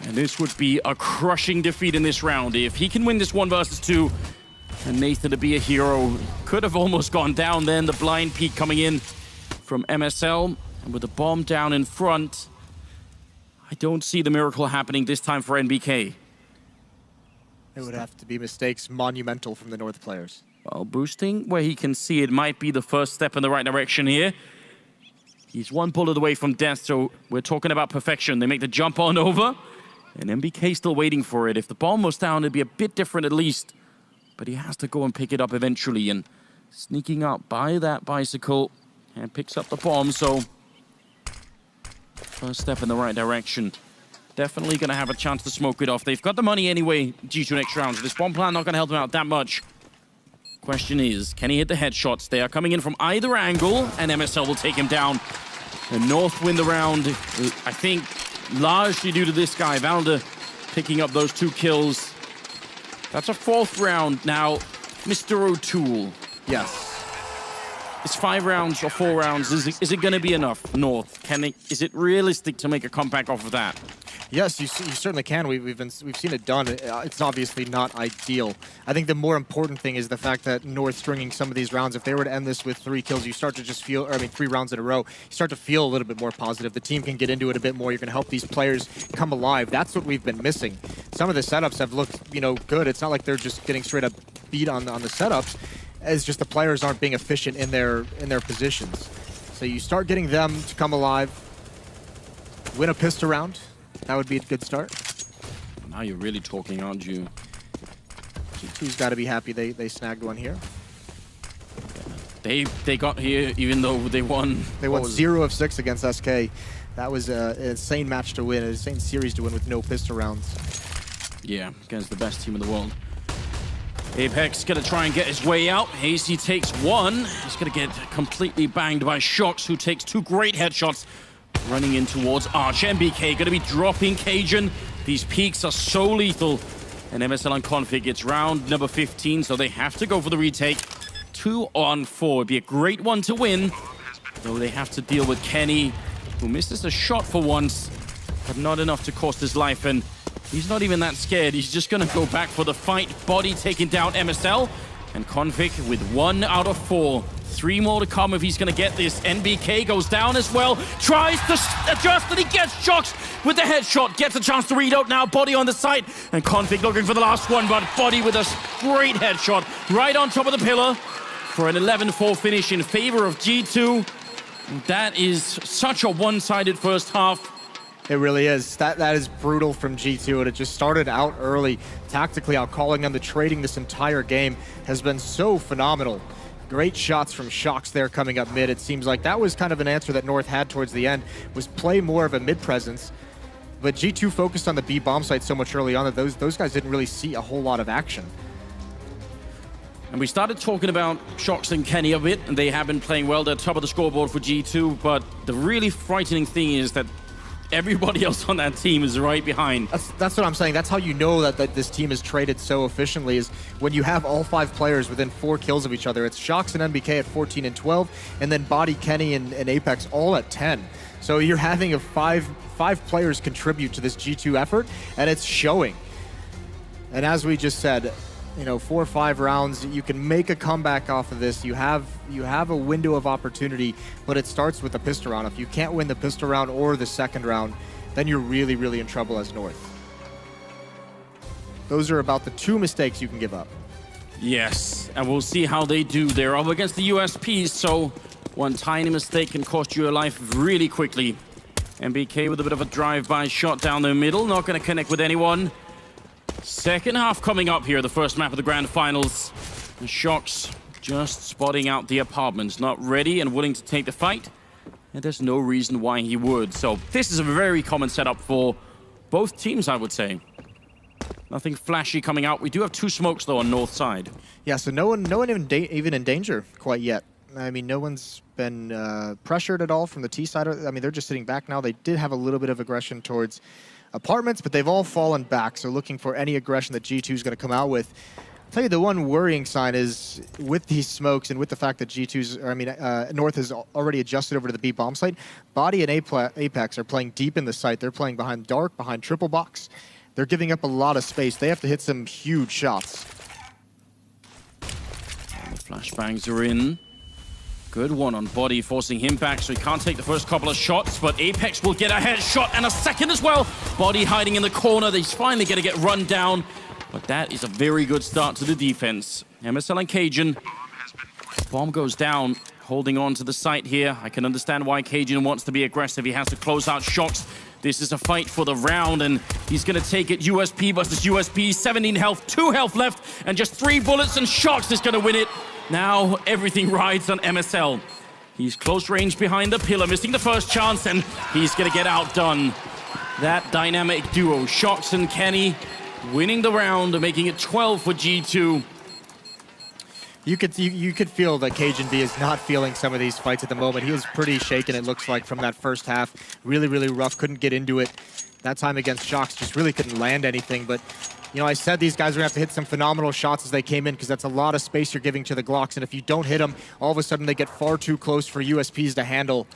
A: And this would be a crushing defeat in this round. If he can win this 1 versus 2, and Nathan to be a hero, could have almost gone down then. The blind peek coming in from MSL, and with the bomb down in front, I don't see the miracle happening this time for NBK.
B: It would have to be mistakes monumental from the North players.
A: Well, boosting where he can see it might be the first step in the right direction here. He's 1 bullet away from death, so we're talking about perfection. They make the jump on over, and NBK still waiting for it. If the bomb was down, it'd be a bit different at least. But he has to go and pick it up eventually, and sneaking up by that bicycle and picks up the bomb, so first step in the right direction. Definitely going to have a chance to smoke it off. They've got the money anyway, G2 next round, so this bomb plan not going to help them out that much. Question is, can he hit the headshots? They are coming in from either angle, and MSL will take him down. And North win the round, I think, largely due to this guy, Valde, picking up those 2 kills. That's a 4th round now. Mr. O'Toole.
B: Yes.
A: Is 5 rounds or 4 rounds, is it going to be enough, North? Is it realistic to make a comeback off of that?
B: Yes, you certainly can. We've seen it done. It's obviously not ideal. I think the more important thing is the fact that North stringing some of these rounds, if they were to end this with 3 kills, you start to just feel, or I mean 3 rounds in a row, you start to feel a little bit more positive. The team can get into it a bit more. You can help these players come alive. That's what we've been missing. Some of the setups have looked, good. It's not like they're just getting straight up beat on the setups. It's just the players aren't being efficient in their positions. So you start getting them to come alive, win a pistol round. That would be a good start.
A: Now you're really talking, aren't you?
B: G2's got to be happy they snagged one here.
A: They got here even though they won.
B: They won 0 of 6 against SK. That was an insane match to win, an insane series to win with no pistol rounds.
A: Yeah, against the best team in the world. Apex gonna try and get his way out. AC takes 1. He's gonna get completely banged by Shocks, who takes 2 great headshots. Running in towards Arch. NBK gonna be dropping Cajun. These peaks are so lethal. And MSL on Config, it's round number 15, so they have to go for the retake. 2 on 4. It'd be a great one to win. Though they have to deal with Kenny who misses a shot for once, but not enough to cost his life. And he's not even that scared. He's just gonna go back for the fight. Body taking down MSL. And Convic with 1 out of 4. 3 more to come if he's gonna get this. NBK goes down as well. Tries to adjust and he gets shocked with the headshot. Gets a chance to read out now. Body on the side. And Convic looking for the last one, but Body with a great headshot right on top of the pillar for an 11-4 finish in favor of G2. That is such a one-sided first half.
B: It really is. That is brutal from G2, and it just started out early. Tactically outcalling them, the trading this entire game has been so phenomenal. Great shots from Shox there coming up mid. It seems like that was kind of an answer that North had towards the end, was play more of a mid presence. But G2 focused on the B bomb site so much early on that those guys didn't really see a whole lot of action.
A: And we started talking about Shox and Kenny a bit, and they have been playing well. They're top of the scoreboard for G2, but the really frightening thing is that everybody else on that team is right behind.
B: That's what I'm saying. That's how you know that this team is traded so efficiently, is when you have all 5 players within 4 kills of each other. It's Shox and NBK at 14 and 12, and then Body, Kenny, and Apex all at 10. So you're having 5 players contribute to this G2 effort, and it's showing. And as we just said, you know, 4 or 5 rounds, you can make a comeback off of this. You have a window of opportunity, but it starts with the pistol round. If you can't win the pistol round or the second round, then you're really, really in trouble as North. Those are about the 2 mistakes you can give up.
A: Yes, and we'll see how they do. They're up against the USPs, so one tiny mistake can cost you your life really quickly. MBK with a bit of a drive-by shot down the middle, not going to connect with anyone. Second half coming up here, the first map of the grand finals. And Shox just spotting out the apartments, not ready and willing to take the fight. And there's no reason why he would. So this is a very common setup for both teams, I would say. Nothing flashy coming out. We do have 2 smokes, though, on north side. Yeah,
B: so no one even in danger quite yet. I mean, no one's been pressured at all from the T side. I mean, they're just sitting back now. They did have a little bit of aggression towards apartments, but they've all fallen back, so looking for any aggression that G2 is going to come out with. I'll tell you, the one worrying sign is with these smokes and with the fact that North has already adjusted over to the B bomb site. Body and Apex are playing deep in the site. They're playing behind dark, behind triple box. They're giving up a lot of space. They have to hit some huge shots.
A: And the flashbangs are in. Good one on Body, forcing him back, so he can't take the first couple of shots, but Apex will get a headshot and a second as well. Body hiding in the corner. He's finally going to get run down, but that is a very good start to the defense. MSL and Cajun. Bomb goes down, holding on to the site here. I can understand why Cajun wants to be aggressive. He has to close out Shox. This is a fight for the round, and he's going to take it. USP versus USP, 17 health, 2 health left, and just 3 bullets, and Shox is going to win it. Now everything rides on MSL. He's close range behind the pillar, missing the first chance, and he's going to get outdone. That dynamic duo, Shox and Kenny, winning the round, making it 12 for G2.
B: You could feel that Cajun B is not feeling some of these fights at the moment. He is pretty shaken, it looks like, from that first half. Really, really rough, couldn't get into it. That time against Shox, just really couldn't land anything, but you know, I said these guys are going to have to hit some phenomenal shots as they came in, because that's a lot of space you're giving to the Glocks, and if you don't hit them, all of a sudden they get far too close for USPs to handle.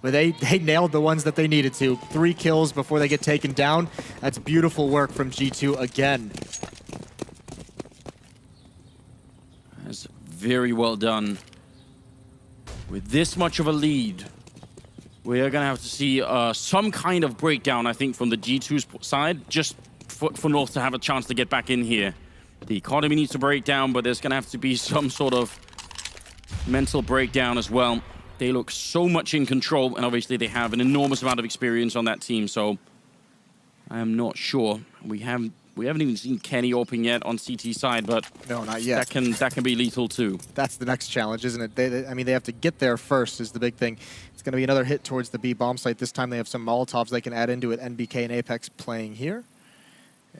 B: But they nailed the ones that they needed to. 3 kills before they get taken down. That's beautiful work from G2 again.
A: That's very well done. With this much of a lead, we are going to have to see some kind of breakdown, I think, from the G2's side, just for North to have a chance to get back in here. The economy needs to break down, but there's going to have to be some sort of mental breakdown as well. They look so much in control, and obviously they have an enormous amount of experience on that team, so I am not sure. We haven't even seen Kenny open yet on CT side, but
B: no, not yet.
A: That can be lethal too.
B: That's the next challenge, isn't it? They have to get there first is the big thing. It's going to be another hit towards the B bomb site. This time they have some Molotovs they can add into it. NBK and Apex playing here.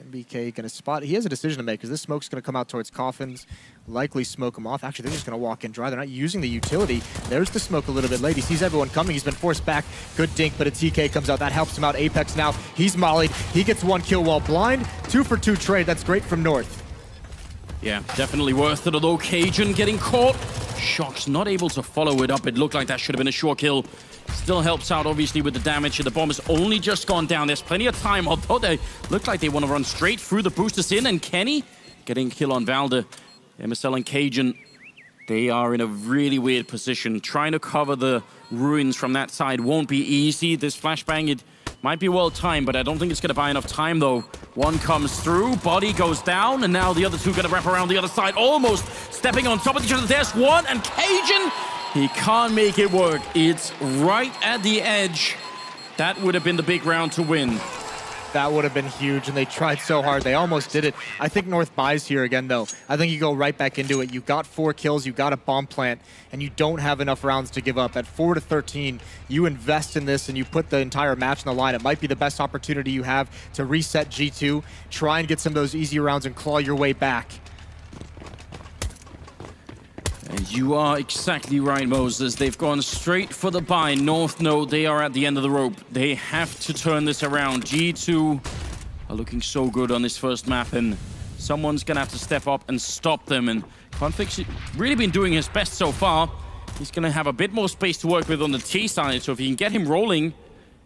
B: NBK going to spot. He has a decision to make, because this smoke's going to come out towards coffins. Likely smoke him off. Actually, they're just going to walk in dry. They're not using the utility. There's the smoke a little bit late. He sees everyone coming. He's been forced back. Good dink, but a TK comes out. That helps him out. Apex now. He's mollied. He gets 1 kill while blind. 2 for 2 trade. That's great from North.
A: Yeah, definitely worth it, although Cajun getting caught. Shock's not able to follow it up. It looked like that should have been a sure kill. Still helps out, obviously, with the damage. The bomb has only just gone down. There's plenty of time, although they look like they want to run straight through the boosters in. And Kenny getting a kill on Valde. MSL and Cajun, they are in a really weird position. Trying to cover the ruins from that side won't be easy. This flashbang, it might be well timed, but I don't think it's going to buy enough time, though. One comes through, body goes down, and now the other two going to wrap around the other side, almost stepping on top of each other. There's one, and Cajun, he can't make it work. It's right at the edge. That would have been the big round to win.
B: That would have been huge, and they tried so hard. They almost did it. I think North buys here again, though. I think you go right back into it. You got 4 kills, you got a bomb plant, and you don't have enough rounds to give up. At 4-13, you invest in this, and you put the entire match on the line. It might be the best opportunity you have to reset G2, try and get some of those easy rounds and claw your way back.
A: And you are exactly right, Moses. They've gone straight for the buy. North know they are at the end of the rope. They have to turn this around. G2 are looking so good on this first map, and someone's going to have to step up and stop them. And Conflict's really been doing his best so far. He's going to have a bit more space to work with on the T side, so if he can get him rolling,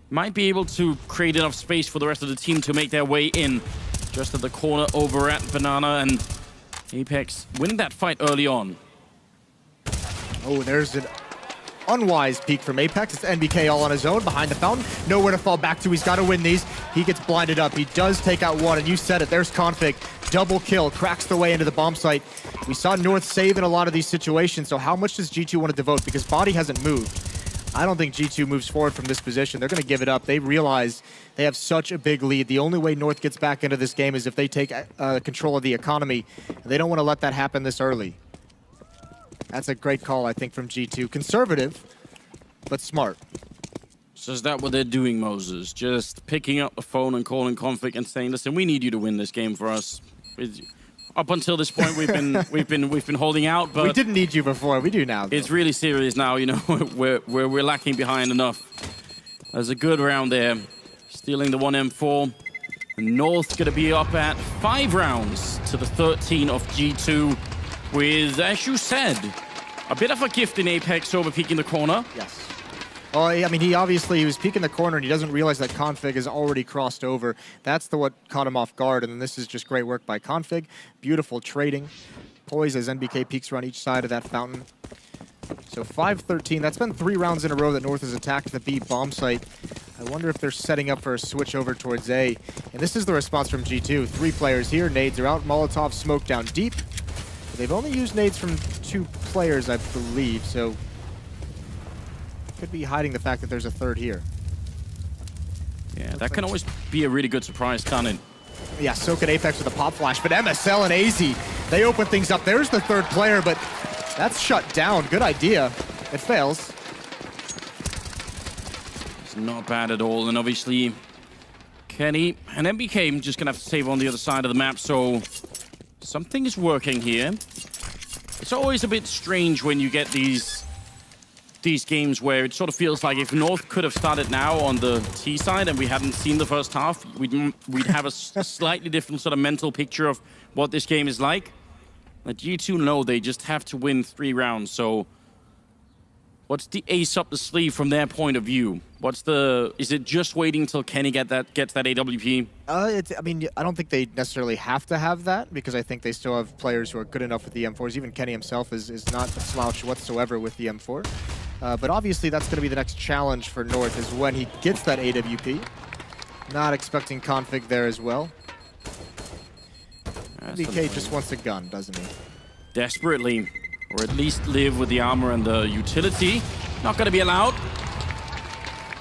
A: might be able to create enough space for the rest of the team to make their way in. Just at the corner over at Banana, and Apex winning that fight early on.
B: Oh, there's an unwise peek from Apex. It's NBK all on his own behind the fountain. Nowhere to fall back to. He's got to win these. He gets blinded up. He does take out one, and you said it. There's Config. Double kill. Cracks the way into the bomb site. We saw North save in a lot of these situations, so how much does G2 want to devote? Because Body hasn't moved. I don't think G2 moves forward from this position. They're going to give it up. They realize they have such a big lead. The only way North gets back into this game is if they take control of the economy. They don't want to let that happen this early. That's a great call, I think, from G2. Conservative, but smart.
A: So is that what they're doing, Moses? Just picking up the phone and calling Conflict and saying, "Listen, we need you to win this game for us." Up until this point, we've been holding out, but
B: we didn't need you before. We do now, though.
A: It's really serious now. You know, we're lacking behind enough. There's a good round there, stealing the 1M4. North going to be up at 5 rounds to the 13 of G2. With, as you said, a bit of a gift in Apex over peeking the corner.
B: Yes. Oh, I mean, he was peeking the corner, and he doesn't realize that Config has already crossed over. That's what caught him off guard, and then this is just great work by Config. Beautiful trading. Poise as NBK peeks around each side of that fountain. So 5-13. That's been 3 rounds in a row that North has attacked the B bomb site. I wonder if they're setting up for a switch over towards A. And this is the response from G2. 3 players here. Nades are out. Molotov smoke down deep. They've only used nades from 2 players, I believe, so could be hiding the fact that there's a 3rd here.
A: Yeah, that can always be a really good surprise, can't it?
B: Yeah, so can Apex with a pop flash, but MSL and AZ, they open things up. There's the 3rd player, but that's shut down. Good idea. It fails.
A: It's not bad at all, and obviously Kenny and MBK just gonna have to save on the other side of the map, so something is working here. It's always a bit strange when you get these games where it sort of feels like if North could have started now on the T side and we hadn't seen the first half, we'd have a slightly different sort of mental picture of what this game is like. But G2 know they just have to win 3 rounds, so what's the ace up the sleeve from their point of view? Is it just waiting until Kenny gets that AWP?
B: I mean, I don't think they necessarily have to have that, because I think they still have players who are good enough with the M4s. Even Kenny himself is not a slouch whatsoever with the M4. But obviously that's going to be the next challenge for North, is when he gets that AWP. Not expecting Config there as well. DK just wants a gun, doesn't he?
A: Desperately. Or at least live with the armor and the utility. Not going to be allowed.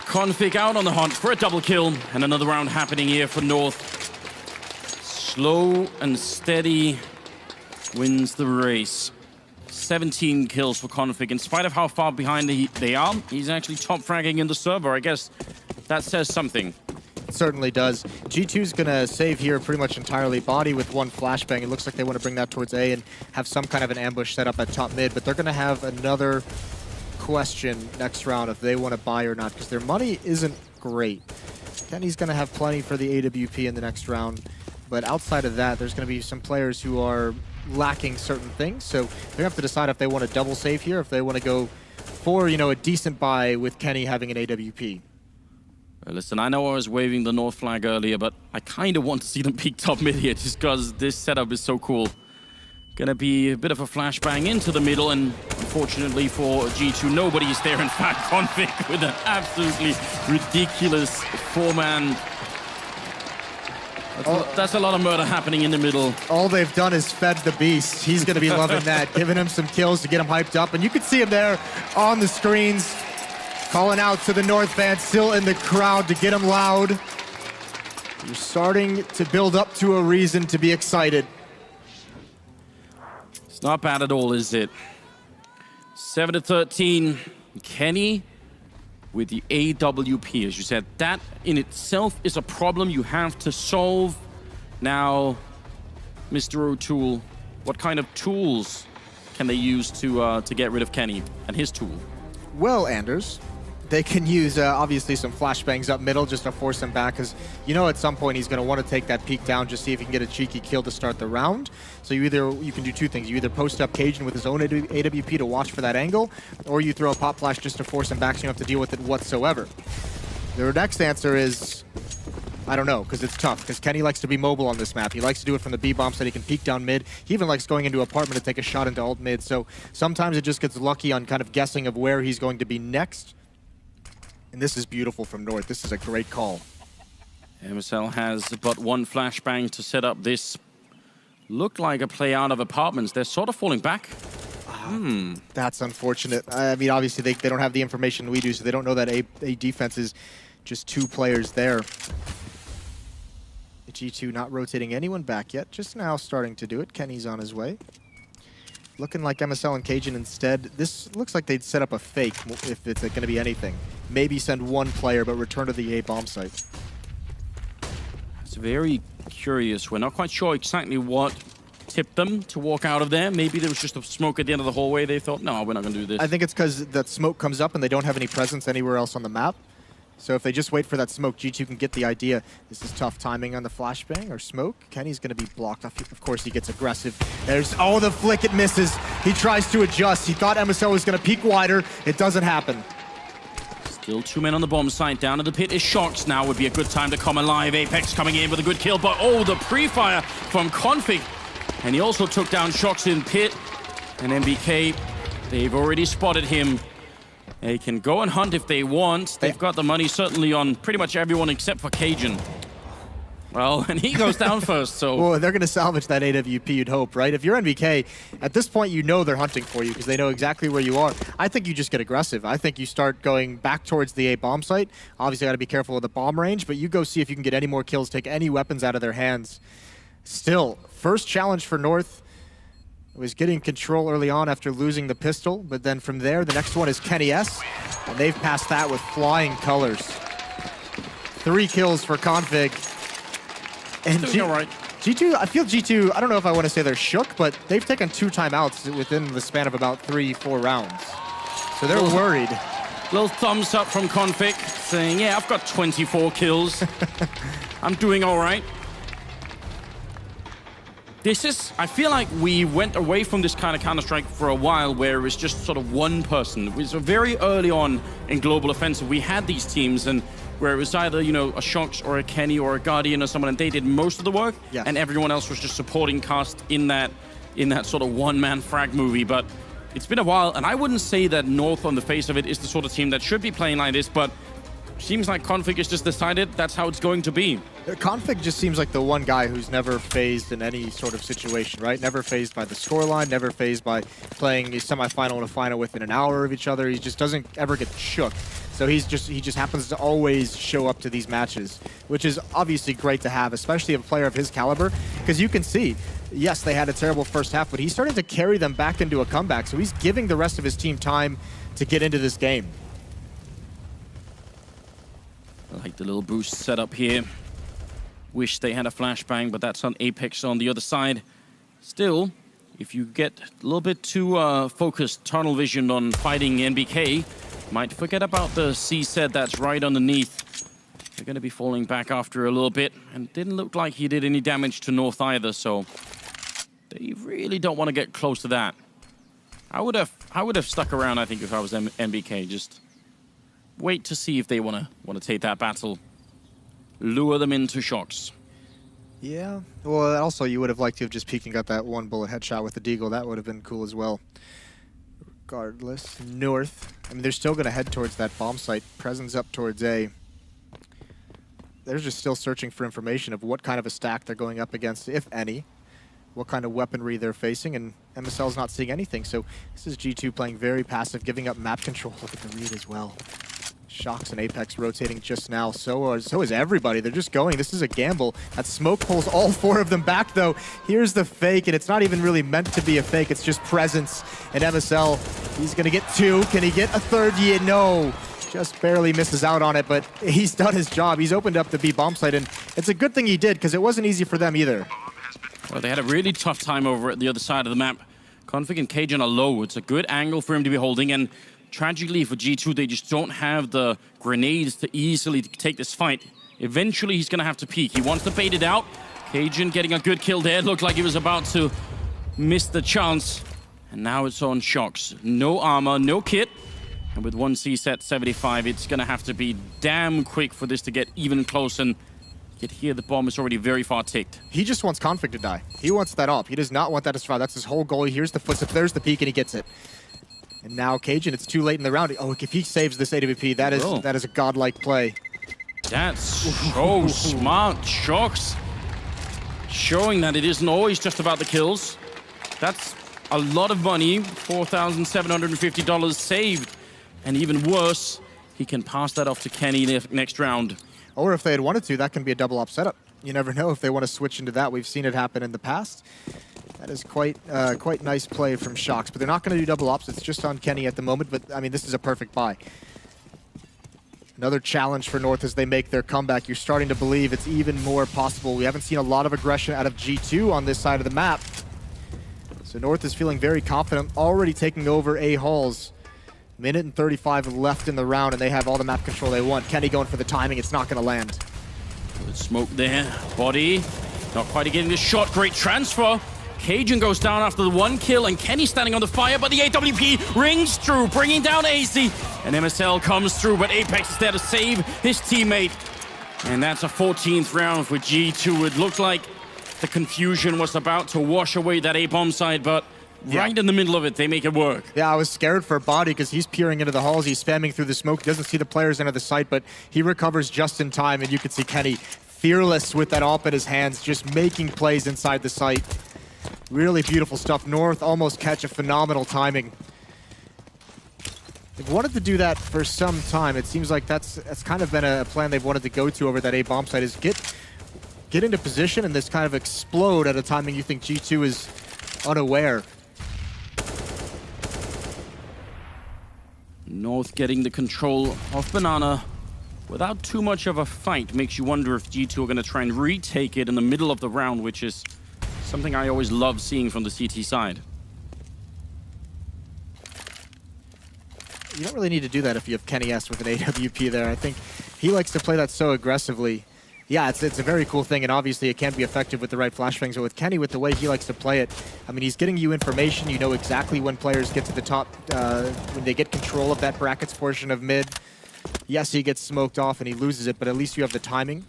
A: Config out on the hunt for a double kill. And another round happening here for North. Slow and steady wins the race. 17 kills for Config. In spite of how far behind they are, he's actually top fragging in the server. I guess that says something.
B: It certainly does. G2's going to save here pretty much entirely. Body with 1 flashbang. It looks like they want to bring that towards A and have some kind of an ambush set up at top mid, but they're going to have another question next round if they want to buy or not, because their money isn't great. Kenny's going to have plenty for the AWP in the next round, but outside of that, there's going to be some players who are lacking certain things. So they have to decide if they want to double save here, if they want to go for, you know, a decent buy with Kenny having an AWP.
A: Listen, I know I was waving the North flag earlier, but I kind of want to see them peek top mid here just because this setup is so cool. Gonna be a bit of a flashbang into the middle, and unfortunately for G2, nobody's there. In fact, Config with an absolutely ridiculous four-man. That's a lot of murder happening in the middle.
B: All they've done is fed the beast. He's gonna be loving that, giving him some kills to get him hyped up. And you can see him there on the screens, calling out to the North fans, still in the crowd to get him loud. You're starting to build up to a reason to be excited.
A: It's not bad at all, is it? 7-13. Kenny with the AWP, as you said. That in itself is a problem you have to solve. Now, Mr. O'Toole, what kind of tools can they use to get rid of Kenny and his tool?
B: Well, Anders, they can use obviously some flashbangs up middle just to force him back, because you know at some point he's going to want to take that peek down, just see if he can get a cheeky kill to start the round. So you can do two things. You either post up Cajun with his own AWP to watch for that angle, or you throw a pop flash just to force him back so you don't have to deal with it whatsoever. Their next answer is, I don't know, because it's tough, because Kenny likes to be mobile on this map. He likes to do it from the B-bomb so that he can peek down mid. He even likes going into apartment to take a shot into alt mid. So sometimes it just gets lucky on kind of guessing of where he's going to be next. And this is beautiful from North. This is a great call.
A: MSL has but one flashbang to set up this. Looked like a play out of apartments. They're sort of falling back.
B: That's unfortunate. I mean, obviously they don't have the information we do, so they don't know that A defense is just two players there. G2 not rotating anyone back yet. Just now starting to do it. Kenny's on his way. Looking like MSL and Cajun instead. This looks like they'd set up a fake if it's going to be anything. Maybe send one player, but return to the A bomb site.
A: It's very curious. We're not quite sure exactly what tipped them to walk out of there. Maybe there was just a smoke at the end of the hallway. They thought, no, we're not going to do this.
B: I think it's because that smoke comes up and they don't have any presence anywhere else on the map. So if they just wait for that smoke, G2 can get the idea. This is tough timing on the flashbang or smoke. Kenny's going to be blocked. Of course, he gets aggressive. There's, oh, the flick, it misses. He tries to adjust. He thought MSL was going to peek wider. It doesn't happen.
A: Still two men on the bomb site. Down in the pit is Shox. Now would be a good time to come alive. Apex coming in with a good kill, but oh, the pre-fire from Config. And he also took down Shox in pit. And MBK, they've already spotted him. They can go and hunt if they want. They've got the money certainly on pretty much everyone except for Cajun. Well, and he goes down first, so...
B: Well, they're going to salvage that AWP, you'd hope, right? If you're NBK, at this point, you know they're hunting for you because they know exactly where you are. I think you just get aggressive. I think you start going back towards the A bomb site. Obviously, got to be careful with the bomb range, but you go see if you can get any more kills, take any weapons out of their hands. Still, first challenge for North. Was getting control early on after losing the pistol, but then from there, the next one is Kenny S, and they've passed that with flying colors. 3 kills for Config. And G2, I feel G2, I don't know if I want to say they're shook, but they've taken 2 timeouts within the span of about 3-4 rounds. So they're worried.
A: Little thumbs up from Config, saying, yeah, I've got 24 kills. I'm doing all right. This is, I feel like we went away from this kind of Counter-Strike for a while where it was just sort of one person. It was very early on in Global Offensive. We had these teams and where it was either, you know, a Shox or a Kenny or a Guardian or someone, and they did most of the work, and everyone else was just supporting cast in that sort of one-man frag movie. But it's been a while, and I wouldn't say that North on the face of it is the sort of team that should be playing like this, but seems like Config has just decided that's how it's going to be.
B: Config just seems like the one guy who's never phased in any sort of situation, right? Never phased by the scoreline, never phased by playing a semifinal and a final within an hour of each other. He just doesn't ever get shook. So he just happens to always show up to these matches, which is obviously great to have, especially a player of his caliber, because you can see, yes, they had a terrible first half, but he's starting to carry them back into a comeback. So he's giving the rest of his team time to get into this game.
A: I like the little boost setup here. Wish they had a flashbang, but that's on Apex on the other side. Still, if you get a little bit too focused, tunnel vision on fighting NBK, might forget about the C set that's right underneath. They're going to be falling back after a little bit, and didn't look like he did any damage to North either, so they've really don't want to get close to that. I would have stuck around, I think, if I was MBK. Just wait to see if they want to take that battle. Lure them into shocks.
B: Yeah. Well, also you would have liked to have just peeked and got that one bullet headshot with the deagle. That would have been cool as well. Regardless, North. I mean, they're still going to head towards that bomb site. Presence up towards A. They're just still searching for information of what kind of a stack they're going up against, if any. What kind of weaponry they're facing, and MSL's not seeing anything. So this is G2 playing very passive, giving up map control. Look at the read as well. Shox and Apex rotating just now. So is everybody. They're just going. This is a gamble. That smoke pulls all 4 of them back, though. Here's the fake, and it's not even really meant to be a fake. It's just presence. And MSL, he's going to get 2. Can he get a third? Yeah, no. Just barely misses out on it, but he's done his job. He's opened up the B bomb site, and it's a good thing he did, because it wasn't easy for them either.
A: Well, they had a really tough time over at the other side of the map. Config and Cajun are low. It's a good angle for him to be holding, and tragically for G2, they just don't have the grenades to easily take this fight. Eventually, he's going to have to peek. He wants to bait it out. Cajun getting a good kill there. Looked like he was about to miss the chance. And now it's on Shox. No armor, no kit. And with one CSET 75, it's going to have to be damn quick for this to get even close. And yet here, the bomb is already very far ticked.
B: He just wants Config to die. He wants that op. He does not want that to survive. That's his whole goal. Here's the footstep. There's the peek, and he gets it. And now Cajun, it's too late in the round. Oh, if he saves this AWP, that is a godlike play.
A: That's so smart. Shox showing that it isn't always just about the kills. That's a lot of money, $4,750 saved. And even worse, he can pass that off to Kenny next round.
B: Or if they had wanted to, that can be a double op setup. You never know if they want to switch into that. We've seen it happen in the past. That is quite nice play from Shox, but they're not going to do double ops. It's just on Kenny at the moment, but I mean, this is a perfect buy. Another challenge for North as they make their comeback. You're starting to believe it's even more possible. We haven't seen a lot of aggression out of G2 on this side of the map. So North is feeling very confident, already taking over A halls. Minute and 35 left in the round, and they have all the map control they want. Kenny going for the timing. It's not going to land.
A: Good smoke there. Body. Not quite getting the shot. Great transfer. Cajun goes down after the 1 kill, and Kenny standing on the fire, but the AWP rings through, bringing down AC. And MSL comes through, but Apex is there to save his teammate. And that's a 14th round for G2. It looked like the confusion was about to wash away that A-bomb side, but right in the middle of it, they make it work.
B: Yeah, I was scared for Body because he's peering into the halls. He's spamming through the smoke. He doesn't see the players enter the site, but he recovers just in time, and you can see Kenny fearless with that op in his hands, just making plays inside the site. Really beautiful stuff. North almost catch a phenomenal timing. They've wanted to do that for some time. It seems like that's kind of been a plan they've wanted to go to over that A-bomb site, is get into position and this kind of explode at a timing you think G2 is unaware.
A: North getting the control of Banana without too much of a fight. Makes you wonder if G2 are going to try and retake it in the middle of the round, which is something I always love seeing from the CT side.
B: You don't really need to do that if you have Kenny S with an AWP there. I think he likes to play that so aggressively. Yeah, it's a very cool thing, and obviously it can be effective with the right flashbangs, but with Kenny, with the way he likes to play it, I mean, he's getting you information. You know exactly when players get to the top, when they get control of that brackets portion of mid. Yes, he gets smoked off and he loses it, but at least you have the timing.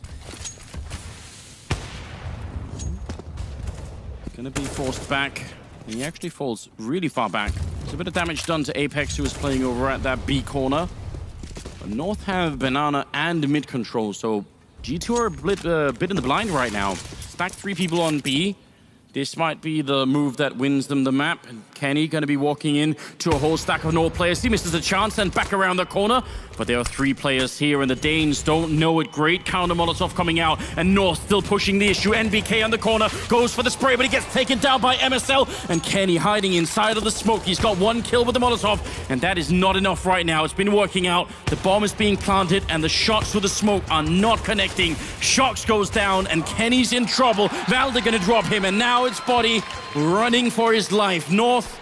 A: Gonna be forced back. He actually falls really far back. There's a bit of damage done to Apex, who is playing over at that B corner. But North have Banana and mid control, so G2 are a bit in the blind right now. Stack 3 people on B. This might be the move that wins them the map. And Kenny going to be walking in to a whole stack of North players. He misses a chance and back around the corner. But there are 3 players here, and the Danes don't know it. Great counter Molotov coming out, and North still pushing the issue. NBK on the corner, goes for the spray, but he gets taken down by MSL. And Kenny hiding inside of the smoke. He's got 1 kill with the Molotov, and that is not enough right now. It's been working out. The bomb is being planted, and the shots with the smoke are not connecting. Shox goes down, and Kenny's in trouble. Valde gonna drop him, and now it's Body running for his life. North,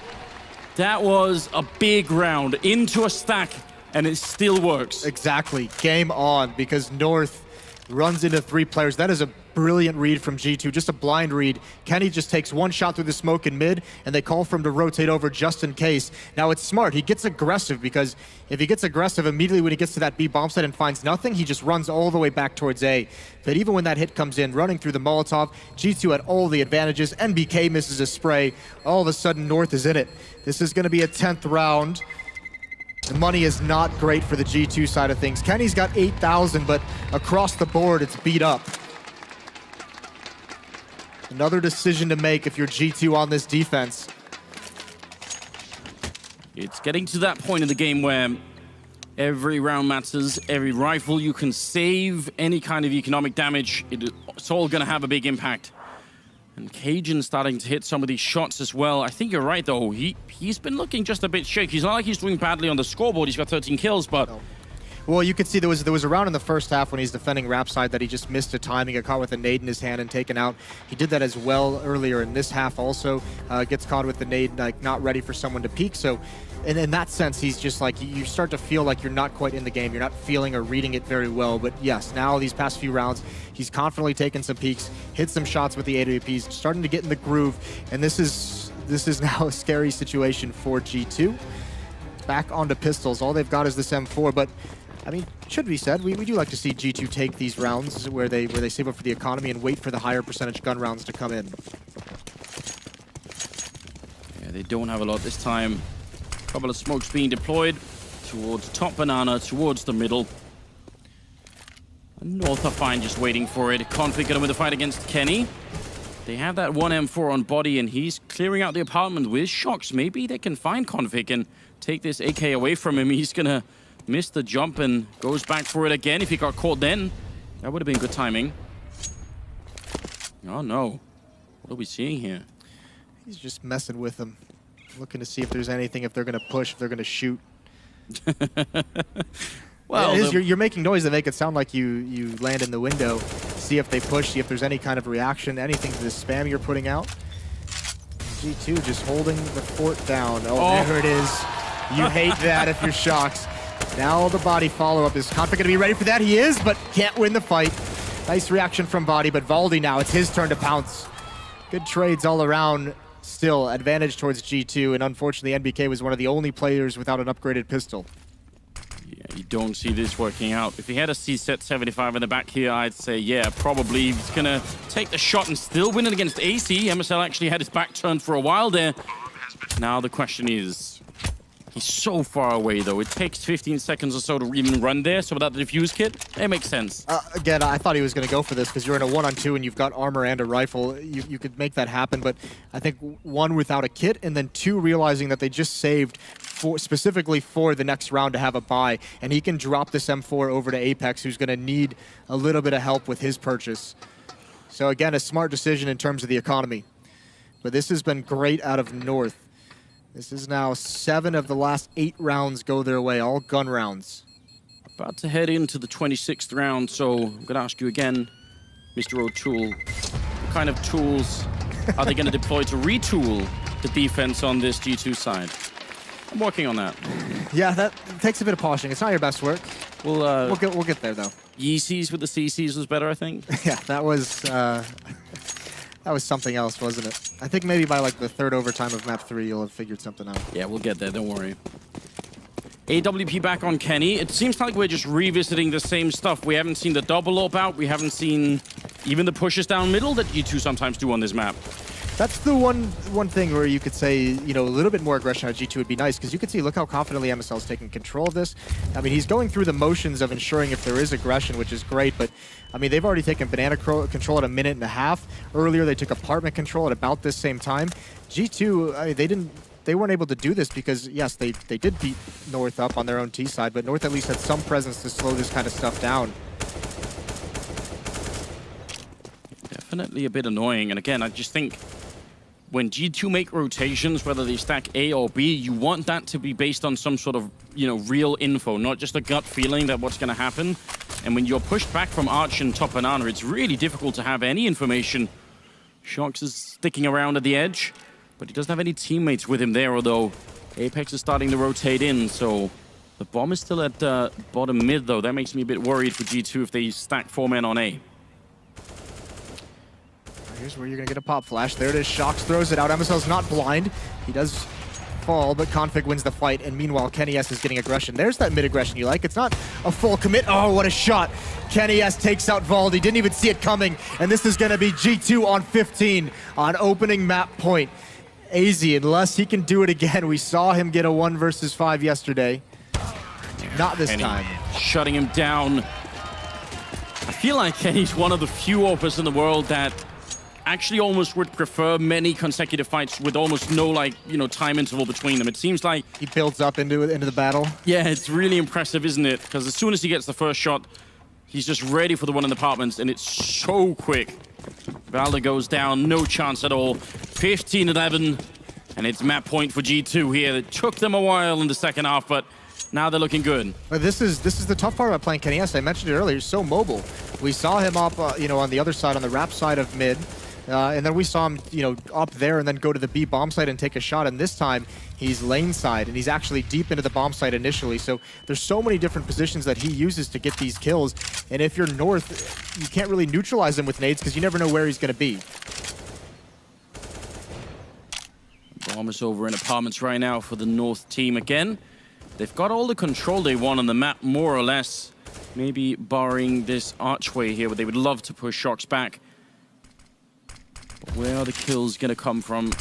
A: that was a big round into a stack, and it still works.
B: Exactly. Game on, because North, runs into 3 players. That is a brilliant read from G2, just a blind read. Kenny just takes one shot through the smoke in mid, and they call for him to rotate over just in case. Now it's smart, he gets aggressive, because if he gets aggressive immediately when he gets to that B bomb site and finds nothing, he just runs all the way back towards A. But even when that hit comes in, running through the Molotov, G2 had all the advantages. NBK misses a spray. All of a sudden, North is in it. This is gonna be a 10th round. The money is not great for the G2 side of things. Kenny's got 8,000, but across the board, it's beat up. Another decision to make if you're G2 on this defense.
A: It's getting to that point in the game where every round matters, every rifle you can save, any kind of economic damage, it's all going to have a big impact. And Cajun starting to hit some of these shots as well. I think you're right, though. He's been looking just a bit shaky. It's not like he's doing badly on the scoreboard. He's got 13 kills, but...
B: No. Well, you could see there was a round in the first half when he's defending Rapside that he just missed a timing, got caught with a nade in his hand and taken out. He did that as well earlier in this half also. Gets caught with the nade, like not ready for someone to peek. So in that sense, he's just like, you start to feel like you're not quite in the game. You're not feeling or reading it very well. But yes, now these past few rounds, he's confidently taken some peeks, hit some shots with the AWPs, starting to get in the groove. And this is now a scary situation for G2. Back onto pistols. All they've got is this M4, but I mean, should be said, we do like to see G2 take these rounds where they save up for the economy and wait for the higher percentage gun rounds to come in.
A: Yeah, they don't have a lot this time. A couple of smokes being deployed towards top banana, towards the middle. And North are fine, just waiting for it. Config got him with a fight against Kenny. They have that one M4 on body, and he's clearing out the apartment with shocks. Maybe they can find Config and take this AK away from him. He's gonna miss the jump and goes back for it again. If he got caught then, that would have been good timing. Oh no. What are we seeing here?
B: He's just messing with them. Looking to see if there's anything, if they're going to push, if they're going to shoot. Well, you're making noise that make it sound like you land in the window. See if they push, see if there's any kind of reaction, anything to the spam you're putting out. G2 just holding the fort down. Oh, there it is. You hate that if you're shocked. Now the body follow-up. Is Config going to be ready for that? He is, but can't win the fight. Nice reaction from Body, but Valdi now, it's his turn to pounce. Good trades all around. Still, advantage towards G2, and unfortunately NBK was one of the only players without an upgraded pistol.
A: Yeah, you don't see this working out. If he had a C-set 75 in the back here, I'd say, yeah, probably he's going to take the shot and still win it against AC. MSL actually had his back turned for a while there. Now the question is, he's so far away, though. It takes 15 seconds or so to even run there, so without the defuse kit, it makes sense.
B: Again, I thought he was going to go for this because you're in a 1-on-2 and you've got armor and a rifle. You could make that happen, but I think one, without a kit, and then two, realizing that they just saved specifically for the next round to have a buy, and he can drop this M4 over to Apex, who's going to need a little bit of help with his purchase. So again, a smart decision in terms of the economy. But this has been great out of North. This is now 7 of the last 8 rounds go their way, all gun rounds.
A: About to head into the 26th round, so I'm going to ask you again, Mr. O'Toole, what kind of tools are they going to deploy to retool the defense on this G2 side? I'm working on that.
B: Yeah, that takes a bit of polishing. It's not your best work. We'll get there, though.
A: Yeezys with the CCs was better, I think.
B: Yeah, that was something else, wasn't it? I think maybe by like the 3rd overtime of map 3, you'll have figured something out.
A: Yeah, we'll get there, don't worry. AWP back on Kenny. It seems like we're just revisiting the same stuff. We haven't seen the double AWP out. We haven't seen even the pushes down middle that G2 sometimes do on this map.
B: That's the one thing where you could say, you know, a little bit more aggression at G2 would be nice, because you can see, look how confidently MSL is taking control of this. I mean, he's going through the motions of ensuring if there is aggression, which is great, but I mean, they've already taken banana control at 1.5 minutes. Earlier, they took apartment control at about this same time. G2, they weren't able to do this because, yes, they did beat North up on their own T side, but North at least had some presence to slow this kind of stuff down.
A: Definitely a bit annoying, and again, I just think when G2 make rotations, whether they stack A or B, you want that to be based on some sort of, you know, real info, not just a gut feeling that what's going to happen. And when you're pushed back from Arch and top banana, it's really difficult to have any information. Shox is sticking around at the edge, but he doesn't have any teammates with him there, although Apex is starting to rotate in, so The bomb is still at bottom mid, though. That makes me a bit worried for G2 if they stack 4 men on A.
B: Here's where you're going to get a pop flash. There it is. Shox throws it out. MSL's not blind. He does fall, but Config wins the fight. And meanwhile, Kenny S is getting aggression. There's that mid-aggression you like. It's not a full commit. Oh, what a shot. Kenny S takes out Valdi. Didn't even see it coming. And this is going to be G2 on 15 on opening map point. AZ, unless he can do it again. We saw him get a 1 versus 5 yesterday. Not this time.
A: Shutting him down. I feel like Kenny's one of the few opers in the world that actually almost would prefer many consecutive fights with almost no, like, you know, time interval between them. It seems like
B: he builds up into the battle.
A: Yeah, it's really impressive, isn't it? Because as soon as he gets the first shot, he's just ready for the one in the apartments, and it's so quick. Valda goes down, no chance at all. 15-11, and it's map point for G2 here. It took them a while in the second half, but now they're looking good.
B: But this is the tough part about playing Kenny S. I mentioned it earlier. He's so mobile. We saw him up, you know, on the other side, on the wrap side of mid. And then we saw him, you know, up there and then go to the B bomb site and take a shot. And this time, he's lane side, and he's actually deep into the bomb site initially. So there's so many different positions that he uses to get these kills. And if you're north, you can't really neutralize him with nades because you never know where he's going to be.
A: Bomb is over in apartments right now for the north team again. They've got all the control they want on the map, more or less. Maybe barring this archway here, where they would love to push Shox back. Where are the kills going to come from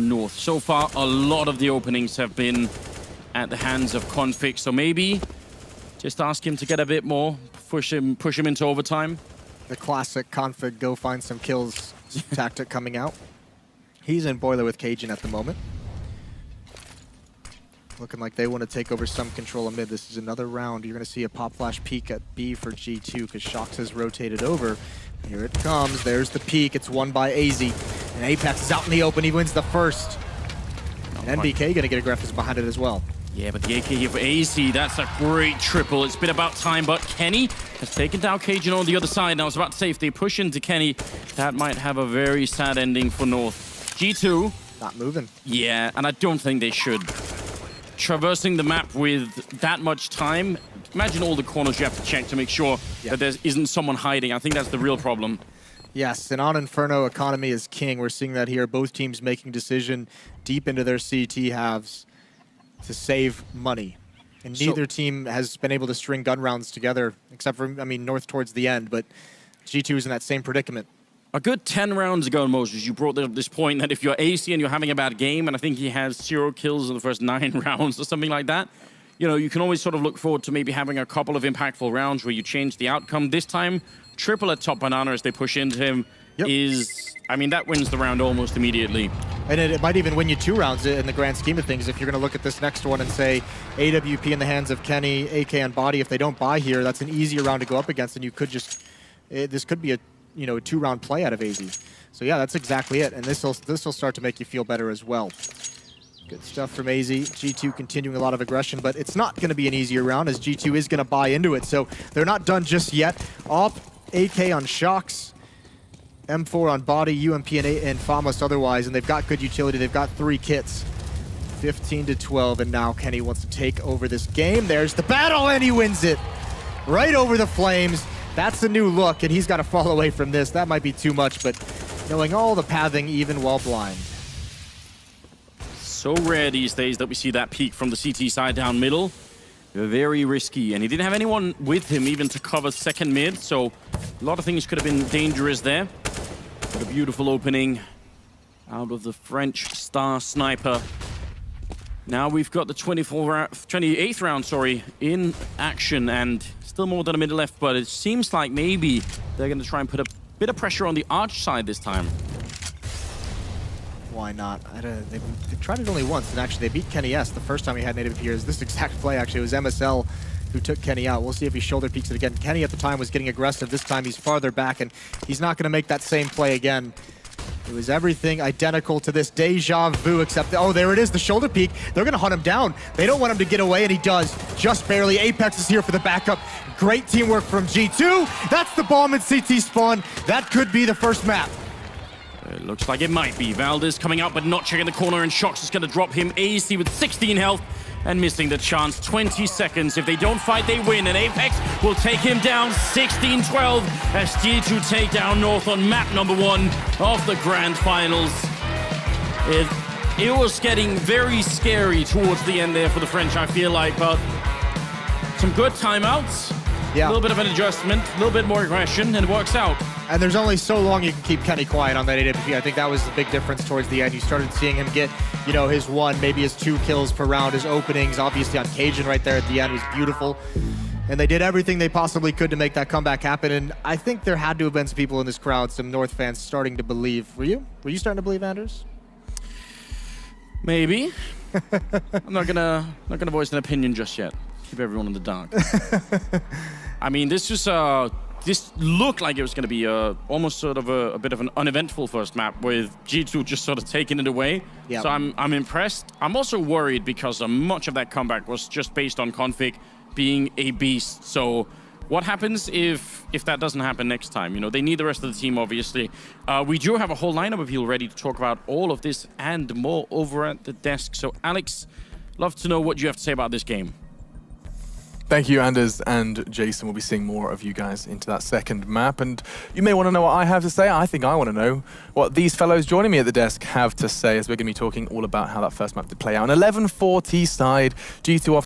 A: north? So far, a lot of the openings have been at the hands of Config, so maybe just ask him to get a bit more, push him into overtime.
B: The classic Config go find some kills tactic coming out. He's in boiler with Cajun at the moment. Looking like they want to take over some control of mid. This is another round. You're going to see a pop flash peek at B for G2 because Shox has rotated over. Here it comes. There's the peek. It's won by AZ. And Apex is out in the open. He wins the first. And NBK going to get aggressive behind it as well.
A: Yeah, but the AK here for AZ, that's a great triple. It's been about time, but Kenny has taken down Cajun on the other side. Now I was about to say, if they push into Kenny, that might have a very sad ending for North. G2.
B: Not moving.
A: Yeah, and I don't think they should. Traversing the map with that much time, imagine all the corners you have to check to make sure that there isn't someone hiding. I think that's the real problem.
B: Yes, and on Inferno, economy is king. We're seeing that here. Both teams making decision deep into their CT halves to save money. And neither team has been able to string gun rounds together, except for, I mean, North towards the end, but G2 is in that same predicament.
A: A good 10 rounds ago, Moses, you brought up this point that if you're AC and you're having a bad game, and I think he has 0 kills in the first 9 rounds or something like that, you know, you can always sort of look forward to maybe having a couple of impactful rounds where you change the outcome. This time, triple at top banana as they push into him is, I mean, that wins the round almost immediately.
B: And it might even win you 2 rounds in the grand scheme of things if you're going to look at this next one and say AWP in the hands of Kenny, AK on body. If they don't buy here, that's an easier round to go up against, and you could just, this could be a, you know, a 2-round play out of AZ. So yeah, that's exactly it, and this will start to make you feel better as well. Good stuff from AZ. G2 continuing a lot of aggression, but it's not going to be an easier round as G2 is going to buy into it. So they're not done just yet. Op, AK on Shox, M4 on body, UMP and Famas otherwise, and they've got good utility. They've got 3 kits. 15-12, and now Kenny wants to take over this game. There's the battle, and he wins it. Right over the flames. That's a new look, and he's got to fall away from this. That might be too much, but knowing all the pathing even while blind.
A: So rare these days that we see that peek from the CT side down middle. Very risky, and he didn't have anyone with him even to cover second mid, so a lot of things could have been dangerous there. But a beautiful opening out of the French star sniper. Now we've got the 28th round, in action, and still more than a minute left, but it seems like maybe they're going to try and put a bit of pressure on the arch side this time.
B: Why not? They tried it only once, and actually they beat Kenny S the first time he had native peers. This exact play, actually, it was MSL who took Kenny out. We'll see if he shoulder peeks it again. Kenny at the time was getting aggressive. This time he's farther back, and he's not going to make that same play again. It was everything identical to this deja vu, except, oh, there it is, the shoulder peek. They're going to hunt him down. They don't want him to get away, and he does, just barely. Apex is here for the backup. Great teamwork from G2. That's the bomb in CT spawn. That could be the first map.
A: It looks like it might be. Valdez coming out, but not checking the corner, and Shox is going to drop him. AC with 16 health. and missing the chance. 20 seconds. If they don't fight, they win. And Apex will take him down 16-12 as G2 take down North on map number 1 of the Grand Finals. It was getting very scary towards the end there for the French, I feel like, but some good timeouts.
B: Yeah.
A: A little bit of an adjustment, a little bit more aggression, and it works out.
B: And there's only so long you can keep Kenny quiet on that AWP. I think that was the big difference towards the end. You started seeing him get, you know, his 1, maybe his 2 kills per round. His openings, obviously on Cajun right there at the end, was beautiful. And they did everything they possibly could to make that comeback happen. And I think there had to have been some people in this crowd, some North fans, starting to believe. Were you? Were you starting to believe, Anders?
A: Maybe. I'm not gonna voice an opinion just yet. Keep everyone in the dark. I mean, this looked like it was going to be almost sort of a bit of an uneventful first map with G2 just sort of taking it away. Yep. So I'm impressed. I'm also worried because much of that comeback was just based on Config being a beast. So what happens if that doesn't happen next time? You know, they need the rest of the team, obviously. We do have a whole lineup of people ready to talk about all of this and more over at the desk. So Alex, love to know what you have to say about this game.
C: Thank you, Anders and Jason. We'll be seeing more of you guys into that second map. And you may want to know what I have to say. I think I want to know what these fellows joining me at the desk have to say, as we're going to be talking all about how that first map did play out. An 11-4 T side, G2 off